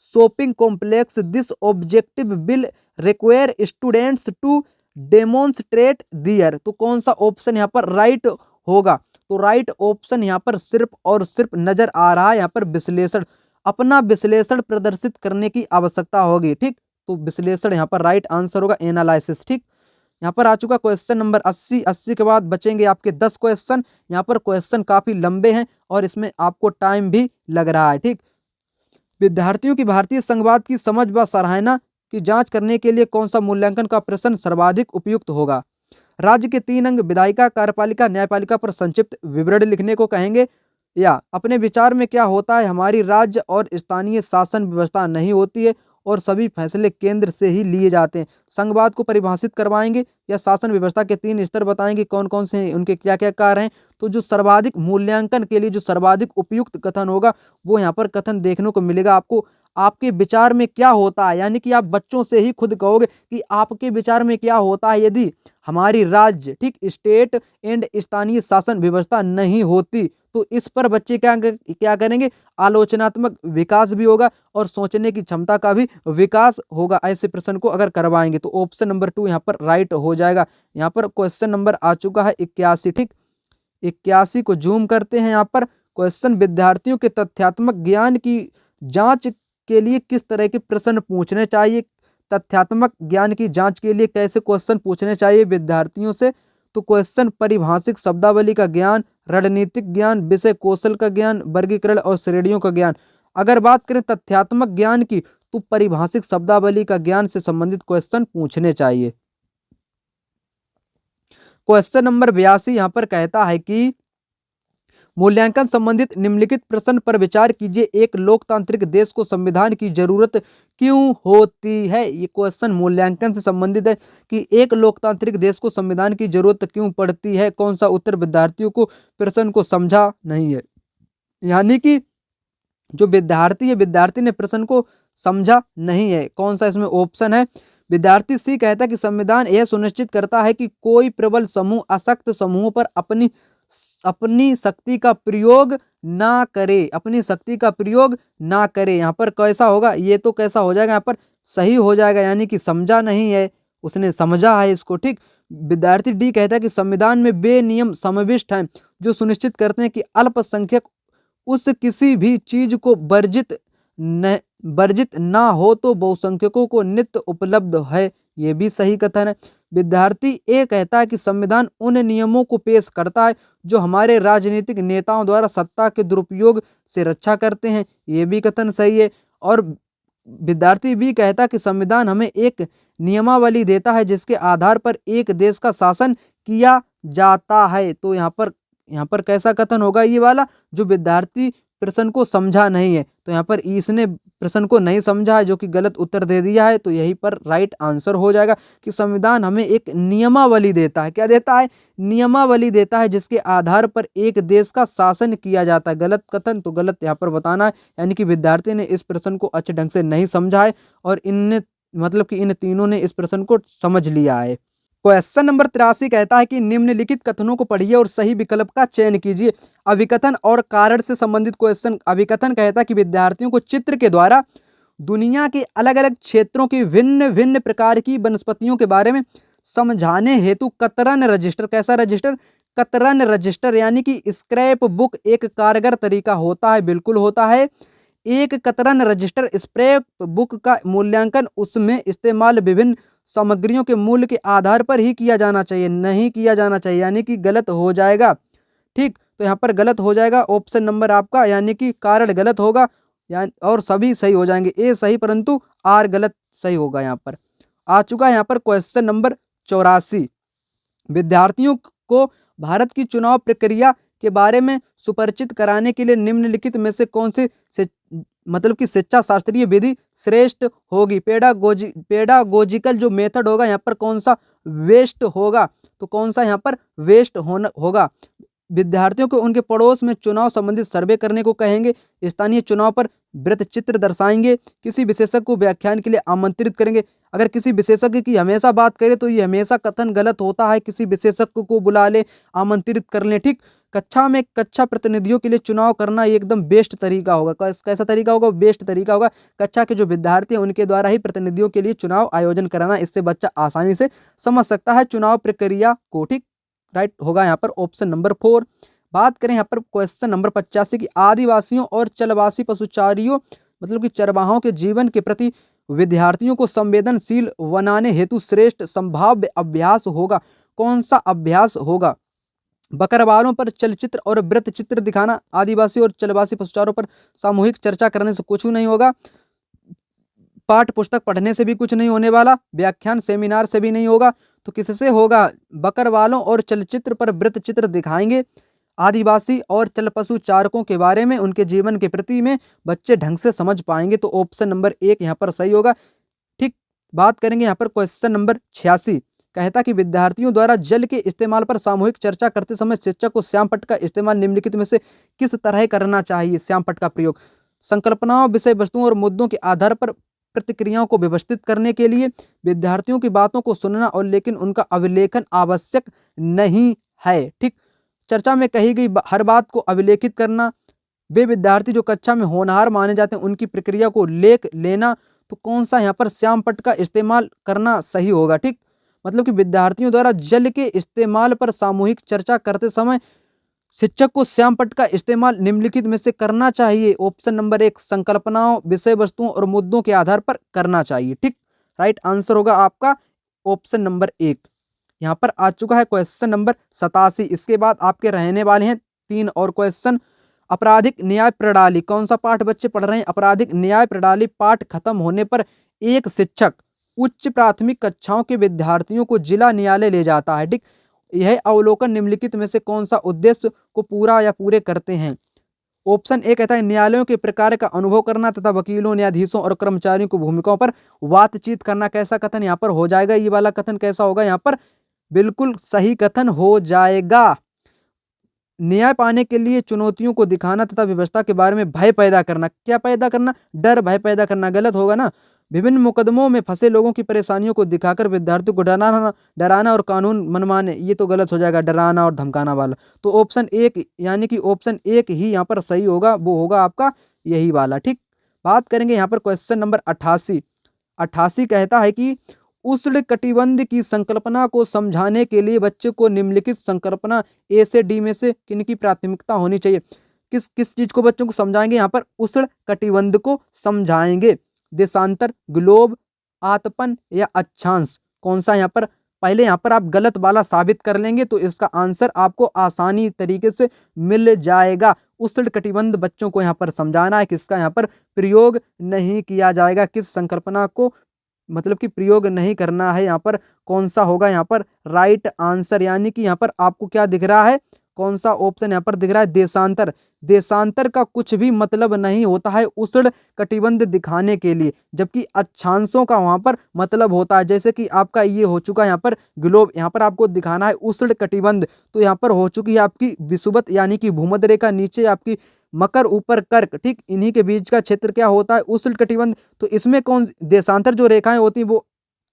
shopping complex. This objective will require students to demonstrate their. तो कौन सा ऑप्शन यहाँ पर राइट होगा? तो राइट ऑप्शन यहाँ पर सिर्फ और सिर्फ नजर आ रहा है यहाँ पर विश्लेषण, अपना विश्लेषण प्रदर्शित करने की आवश्यकता होगी। ठीक, तो विश्लेषण यहाँ पर राइट आंसर होगा, एनालिसिस। ठीक, यहाँ पर आ चुका क्वेश्चन नंबर 80। 80 के बाद बचेंगे आपके 10 क्वेश्चन। यहाँ पर क्वेश्चन काफी लंबे हैं और इसमें आपको टाइम भी लग रहा है। ठीक, विद्यार्थियों की भारतीय संघवाद की समझ व सराहना की जांच करने के लिए कौन सा मूल्यांकन का प्रश्न सर्वाधिक उपयुक्त होगा? राज्य के 3 अंग विधायिका, कार्यपालिका, न्यायपालिका पर संक्षिप्त विवरण लिखने को कहेंगे, या अपने विचार में क्या होता है हमारी राज्य और स्थानीय शासन व्यवस्था नहीं होती है और सभी फैसले केंद्र से ही लिए जाते हैं। संघवाद को परिभाषित करवाएंगे या शासन व्यवस्था के 3 स्तर बताएंगे कौन कौन से हैं, उनके क्या क्या कार्य हैं। तो जो सर्वाधिक मूल्यांकन के लिए जो सर्वाधिक उपयुक्त कथन होगा वो यहाँ पर कथन देखने को मिलेगा आपको, आपके विचार में क्या होता है, यानी कि आप बच्चों से ही खुद कहोगे कि आपके विचार में क्या होता है यदि हमारी राज्य, ठीक, स्टेट एंड स्थानीय शासन व्यवस्था नहीं होती। तो इस पर बच्चे क्या करेंगे? आलोचनात्मक विकास भी होगा और सोचने की क्षमता का भी विकास होगा। ऐसे प्रश्न को अगर करवाएंगे तो ऑप्शन नंबर 2 यहाँ पर राइट हो जाएगा। यहाँ पर क्वेश्चन नंबर आ चुका है 81। ठीक, 81 को जूम करते हैं। यहाँ पर क्वेश्चन, विद्यार्थियों के तथ्यात्मक ज्ञान की जांच के लिए किस तरह के प्रश्न पूछने चाहिए? तथ्यात्मक ज्ञान की जांच के लिए कैसे क्वेश्चन पूछने चाहिए विद्यार्थियों से? तो क्वेश्चन, परिभाषिक शब्दावली का ज्ञान, रणनीतिक ज्ञान, विषय कौशल का ज्ञान, वर्गीकरण और श्रेणियों का ज्ञान। अगर बात करें तथ्यात्मक ज्ञान की तो परिभाषिक शब्दावली का ज्ञान से संबंधित क्वेश्चन पूछने चाहिए। क्वेश्चन नंबर 82 यहाँ पर कहता है कि मूल्यांकन संबंधित निम्नलिखित प्रश्न पर विचार कीजिए। एक लोकतांत्रिक देश को संविधान की जरूरत क्यों होती है? ये क्वेश्चन मूल्यांकन से संबंधित है कि एक लोकतांत्रिक देश को संविधान की जरूरत क्यों पड़ती है। कौन सा उत्तर विद्यार्थियों को प्रश्न को समझा नहीं है, यानी कि जो विद्यार्थी है, विद्यार्थी ने प्रश्न को समझा नहीं है। कौन सा इसमें ऑप्शन है? विद्यार्थी सी कहता है कि संविधान यह सुनिश्चित करता है कि कोई प्रबल समूह अशक्त समूहों पर अपनी शक्ति का प्रयोग ना करे, अपनी शक्ति का प्रयोग ना करे। यहाँ पर कैसा होगा? ये तो कैसा हो जाएगा? यहाँ पर सही हो जाएगा, यानी कि समझा नहीं है, उसने समझा है इसको। ठीक, विद्यार्थी डी कहता है कि संविधान में वे नियम समाविष्ट हैं जो सुनिश्चित करते हैं कि अल्पसंख्यक उस किसी भी चीज को वर्जित ना हो तो बहुसंख्यकों को नित्य उपलब्ध है। ये भी सही कथन है। विद्यार्थी ए कहता है कि संविधान उन नियमों को पेश करता है जो हमारे राजनीतिक नेताओं द्वारा सत्ता के दुरुपयोग से रक्षा करते हैं। ये भी कथन सही है। और विद्यार्थी बी कहता है कि संविधान हमें एक नियमावली देता है जिसके आधार पर एक देश का शासन किया जाता है। तो यहाँ पर कैसा कथन होगा? ये वाला, जो विद्यार्थी प्रश्न को समझा नहीं है। तो यहाँ पर इसने प्रश्न को नहीं समझा है, जो कि गलत उत्तर दे दिया है। तो यही पर राइट आंसर हो जाएगा कि संविधान हमें एक नियमावली देता है। क्या देता है? नियमावली देता है जिसके आधार पर एक देश का शासन किया जाता है। गलत कथन, तो गलत यहाँ पर बताना है, यानी कि विद्यार्थी ने इस प्रश्न को अच्छे ढंग से नहीं समझा है और इन तीनों ने इस प्रश्न को समझ लिया है। क्वेश्चन नंबर 83 कहता है कि निम्नलिखित कथनों को पढ़िए और सही विकल्प का चयन कीजिए। अभिकथन और कारण से संबंधित क्वेश्चन। अभिकथन कहता है कि विद्यार्थियों को चित्र के द्वारा दुनिया के अलग अलग क्षेत्रों की भिन्न भिन्न प्रकार की वनस्पतियों के बारे में समझाने हेतु कतरन रजिस्टर, कैसा रजिस्टर? कतरन रजिस्टर, यानी कि स्क्रैप बुक एक कारगर तरीका होता है। बिल्कुल होता है। एक कतरन रजिस्टर स्क्रैप बुक का मूल्यांकन, उसमें इस्तेमाल विभिन्न सामग्रियों के मूल्य के आधार पर ही किया जाना चाहिए, नहीं किया जाना चाहिए, यानी कि गलत हो जाएगा। ठीक, तो यहाँ पर गलत हो जाएगा ऑप्शन नंबर आपका, यानी कि कारण गलत होगा और सभी सही हो जाएंगे। ए सही परंतु आर गलत सही होगा। यहाँ पर आ चुका है यहाँ पर क्वेश्चन नंबर 84। विद्यार्थियों को भारत की चुनाव प्रक्रिया के बारे में सुपरिचित कराने के लिए निम्नलिखित में से कौन सी मतलब कि शिक्षा शास्त्रीय विधि श्रेष्ठ होगी। पेडागोजिकल जो मेथड होगा यहाँ पर कौन सा वेस्ट होगा, तो कौन सा यहाँ पर वेस्ट होगा। विद्यार्थियों को उनके पड़ोस में चुनाव संबंधित सर्वे करने को कहेंगे। स्थानीय चुनाव पर वृत्त चित्र दर्शाएंगे। किसी विशेषज्ञ को व्याख्यान के लिए आमंत्रित करेंगे। अगर किसी विशेषज्ञ की हमेशा बात करें तो ये हमेशा कथन गलत होता है, किसी विशेषज्ञ को बुला ले, आमंत्रित कर ले। ठीक, कक्षा में कक्षा प्रतिनिधियों के लिए चुनाव करना ये एकदम बेस्ट तरीका होगा। कैसा तरीका होगा? बेस्ट तरीका होगा। कक्षा के जो विद्यार्थी हैं उनके द्वारा ही प्रतिनिधियों के लिए चुनाव आयोजन कराना, इससे बच्चा आसानी से समझ सकता है चुनाव प्रक्रिया को। ठीक, राइट होगा यहाँ पर ऑप्शन नंबर 4। बात करें यहाँ पर क्वेश्चन नंबर 85 की आदिवासियों और चलवासी पशुचारियों मतलब कि चरवाहों के जीवन के प्रति विद्यार्थियों को संवेदनशील बनाने हेतु श्रेष्ठ संभाव्य अभ्यास होगा। कौन सा अभ्यास होगा? बकरवालों पर चलचित्र और वृत्त चित्र दिखाना। आदिवासी और चलवासी पशुचारों पर सामूहिक चर्चा करने से कुछ नहीं होगा। पाठ पुस्तक पढ़ने से भी कुछ नहीं होने वाला। व्याख्यान सेमिनार से भी नहीं होगा। तो किससे होगा? बकरवालों और चलचित्र पर वृत्त चित्र दिखाएंगे। आदिवासी और चल पशु चारकों के बारे में उनके जीवन के प्रति में बच्चे ढंग से समझ पाएंगे। तो ऑप्शन नंबर 1 यहाँ पर सही होगा। ठीक, बात करेंगे यहाँ पर क्वेश्चन नंबर 86। कहता कि विद्यार्थियों द्वारा जल के इस्तेमाल पर सामूहिक चर्चा करते समय शिक्षक को श्यामपट्ट का इस्तेमाल निम्नलिखित में से किस तरह करना चाहिए? श्यामपट्ट का प्रयोग संकल्पनाओं, विषय वस्तुओं और मुद्दों के आधार पर प्रतिक्रियाओं को व्यवस्थित करने के लिए। विद्यार्थियों की बातों को सुनना और लेकिन उनका अभिलेखन आवश्यक नहीं है। ठीक, चर्चा में कही गई हर बात को अभिलेखित करना। वे विद्यार्थी जो कक्षा में होनहार माने जाते हैं उनकी प्रक्रिया को लेख लेना। तो कौन सा यहाँ पर श्यामपट्ट का इस्तेमाल करना सही होगा? ठीक, मतलब कि विद्यार्थियों द्वारा जल के इस्तेमाल पर सामूहिक चर्चा करते समय शिक्षक को श्यामपट्ट का इस्तेमाल निम्नलिखित में से करना चाहिए। ऑप्शन नंबर 1 संकल्पनाओं, विषय वस्तुओं और मुद्दों के आधार पर करना चाहिए। ठीक, राइट आंसर होगा आपका ऑप्शन नंबर 1। यहाँ पर आ चुका है क्वेश्चन नंबर 87। इसके बाद आपके रहने वाले हैं 3 और क्वेश्चन। आपराधिक न्याय प्रणाली, कौन सा पाठ बच्चे पढ़ रहे हैं? आपराधिक न्याय प्रणाली पाठ खत्म होने पर एक शिक्षक उच्च प्राथमिक कक्षाओं के विद्यार्थियों को जिला न्यायालय ले जाता है। ठीक, यह अवलोकन निम्नलिखित में से कौन सा उद्देश्य को पूरा या पूरे करते हैं? ऑप्शन ए कहता है न्यायालयों के प्रकार का अनुभव करना तथा वकीलों, न्यायाधीशों और कर्मचारियों की भूमिकाओं पर बातचीत करना। कैसा कथन यहाँ पर हो जाएगा? ये वाला कथन कैसा होगा? यहाँ पर बिल्कुल सही कथन हो जाएगा। न्याय पाने के लिए चुनौतियों को दिखाना तथा व्यवस्था के बारे में भय पैदा करना। क्या पैदा करना? डर, भय पैदा करना। गलत होगा ना। विभिन्न मुकदमों में फंसे लोगों की परेशानियों को दिखाकर विद्यार्थियों को डराना और कानून मनमाने, ये तो गलत हो जाएगा, डराना और धमकाना वाला। तो ऑप्शन 1 यानी कि ऑप्शन 1 ही यहाँ पर सही होगा, वो होगा आपका यही वाला। ठीक, बात करेंगे यहाँ पर क्वेश्चन नंबर 88। 88 कहता है कि उष्ण कटिबंध की संकल्पना को समझाने के लिए बच्चे को निम्नलिखित संकल्पना ए से डी में से किनकी प्राथमिकता होनी चाहिए? किस किस चीज को बच्चों को समझाएंगे? यहाँ पर उष्ण कटिबंध को समझाएंगे। देशांतर, ग्लोब, आतपन या अक्षांश, कौन सा यहाँ पर? पहले यहाँ पर आप गलत वाला साबित कर लेंगे तो इसका आंसर आपको आसानी तरीके से मिल जाएगा। उष्ण कटिबंध बच्चों को यहाँ पर समझाना है, किसका यहाँ पर प्रयोग नहीं किया जाएगा, किस संकल्पना को मतलब कि प्रयोग नहीं करना है। यहाँ पर कौन सा होगा यहाँ पर राइट आंसर? यानी कि यहाँ पर आपको क्या दिख रहा है? कौन सा ऑप्शन यहाँ पर दिख रहा है? देशांतर। देशांतर का कुछ भी मतलब नहीं होता है उष्ण कटिबंध दिखाने के लिए, जबकि अक्षांशों का वहां पर मतलब होता है। जैसे कि आपका ये हो चुका है यहाँ पर ग्लोब, यहाँ पर आपको दिखाना है उष्ण कटिबंध, तो यहाँ पर हो चुकी है आपकी विषुवत यानी कि भूमध्य रेखा, नीचे आपकी मकर, ऊपर कर्क। ठीक, इन्हीं के बीच का क्षेत्र क्या होता है? उष्ण कटिबंध। तो इसमें कौन देशांतर जो रेखाएं होती हैं वो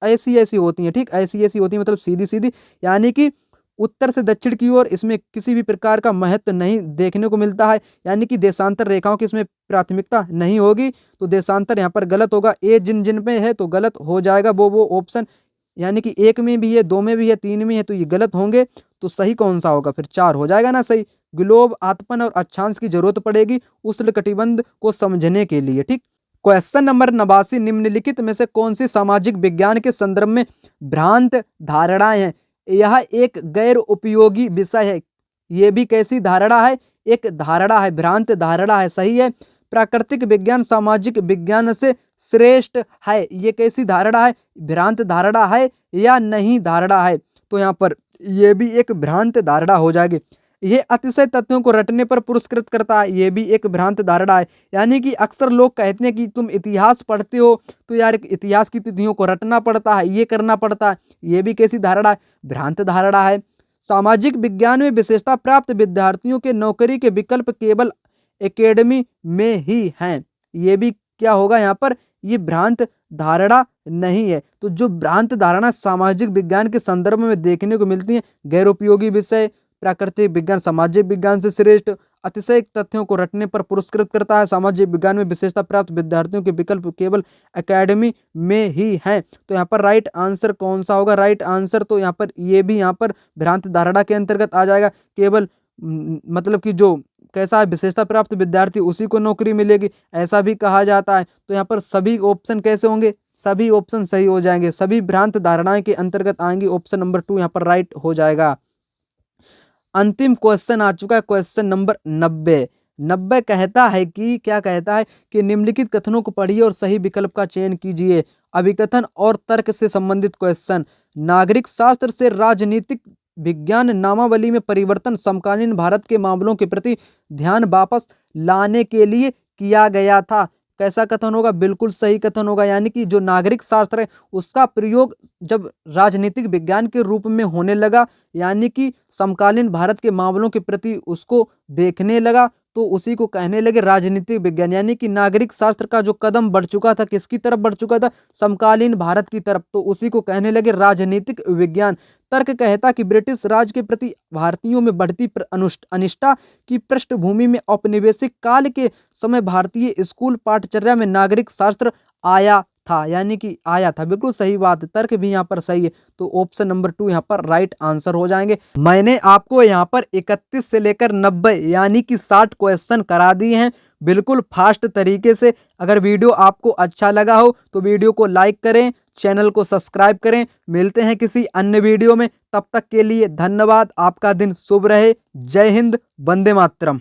ऐसी ऐसी होती हैं। ठीक, ऐसी ऐसी होती हैं मतलब सीधी सीधी, यानी कि उत्तर से दक्षिण की ओर इसमें किसी भी प्रकार का महत्व नहीं देखने को मिलता है, यानी कि देशांतर रेखाओं की इसमें प्राथमिकता नहीं होगी। तो देशांतर यहाँ पर गलत होगा। ए जिन जिन पे है तो गलत हो जाएगा वो ऑप्शन, यानी कि 1 में भी है, 2 में भी है, 3 में है, तो ये गलत होंगे। तो सही कौन सा होगा? फिर 4 हो जाएगा ना सही। ग्लोब, आतपन और अक्षांश की जरूरत पड़ेगी उष्ण कटिबंध को समझने के लिए। ठीक, क्वेश्चन नंबर 89, निम्नलिखित में से कौन सी सामाजिक विज्ञान के संदर्भ में भ्रांत धारणाएं हैं? यह एक गैर उपयोगी विषय है। ये भी कैसी धारणा है? एक धारणा है, भ्रांत धारणा है। सही है। प्राकृतिक विज्ञान सामाजिक विज्ञान से श्रेष्ठ है। ये कैसी धारणा है? भ्रांत धारणा है या नहीं धारणा है? तो यहाँ पर ये भी एक भ्रांत धारणा हो जाएगी। ये अतिशय तथ्यों को रटने पर पुरस्कृत करता है। ये भी एक भ्रांत धारणा है। यानी कि अक्सर लोग कहते हैं कि तुम इतिहास पढ़ते हो तो यार इतिहास की तिथियों को रटना पड़ता है, ये करना पड़ता है। ये भी कैसी धारणा है? भ्रांत धारणा है। सामाजिक विज्ञान में विशेषता प्राप्त विद्यार्थियों के नौकरी के विकल्प केवल एकेडमी में ही हैं। ये भी क्या होगा यहाँ पर? ये भ्रांत धारणा नहीं है। तो जो भ्रांत धारणा सामाजिक विज्ञान के संदर्भ में देखने को मिलती है, गैर उपयोगी विषय, प्राकृतिक विज्ञान सामाजिक विज्ञान से श्रेष्ठ, अतिशय तथ्यों को रटने पर पुरस्कृत करता है, सामाजिक विज्ञान में विशेषता प्राप्त विद्यार्थियों के विकल्प केवल एकेडमी में ही हैं। तो यहाँ पर राइट आंसर कौन सा होगा? राइट आंसर तो यहाँ पर ये भी यहाँ पर भ्रांत धारणा के अंतर्गत आ जाएगा। केवल मतलब कि जो कैसा है, विशेषता प्राप्त विद्यार्थी उसी को नौकरी मिलेगी, ऐसा भी कहा जाता है। तो यहाँ पर सभी ऑप्शन कैसे होंगे? सभी ऑप्शन सही हो जाएंगे, सभी भ्रांत धारणाएं के अंतर्गत आएंगी। ऑप्शन नंबर 2 यहाँ पर राइट हो जाएगा। अंतिम क्वेश्चन आ चुका है, क्वेश्चन नंबर 90 कहता है कि क्या कहता है कि निम्नलिखित कथनों को पढ़िए और सही विकल्प का चयन कीजिए। अभिकथन और तर्क से संबंधित क्वेश्चन। नागरिक शास्त्र से राजनीतिक विज्ञान नामावली में परिवर्तन समकालीन भारत के मामलों के प्रति ध्यान वापस लाने के लिए किया गया था। कैसा कथन होगा? बिल्कुल सही कथन होगा। यानी कि जो नागरिक शास्त्र है उसका प्रयोग जब राजनीतिक विज्ञान के रूप में होने लगा, यानी कि समकालीन भारत के मामलों के प्रति उसको देखने लगा, तो उसी को कहने लगे राजनीतिक विज्ञान। यानी कि नागरिक शास्त्र का जो कदम बढ़ चुका था, किसकी तरफ बढ़ चुका था? समकालीन भारत की तरफ, तो उसी को कहने लगे राजनीतिक विज्ञान। तर्क कहता कि ब्रिटिश राज के प्रति भारतीयों में बढ़ती अनिष्ठा की पृष्ठभूमि में औपनिवेशिक काल के समय भारतीय स्कूल पाठचर्या में नागरिक शास्त्र आया था। यानी कि आया था, बिल्कुल सही बात। तर्क भी यहाँ पर सही है। तो ऑप्शन नंबर 2 यहाँ पर राइट आंसर हो जाएंगे। मैंने आपको यहाँ पर 31 से लेकर 90 यानी कि 60 क्वेश्चन करा दिए हैं, बिल्कुल फास्ट तरीके से। अगर वीडियो आपको अच्छा लगा हो तो वीडियो को लाइक करें, चैनल को सब्सक्राइब करें। मिलते हैं किसी अन्य वीडियो में, तब तक के लिए धन्यवाद। आपका दिन शुभ रहे। जय हिंद, वंदे मातरम।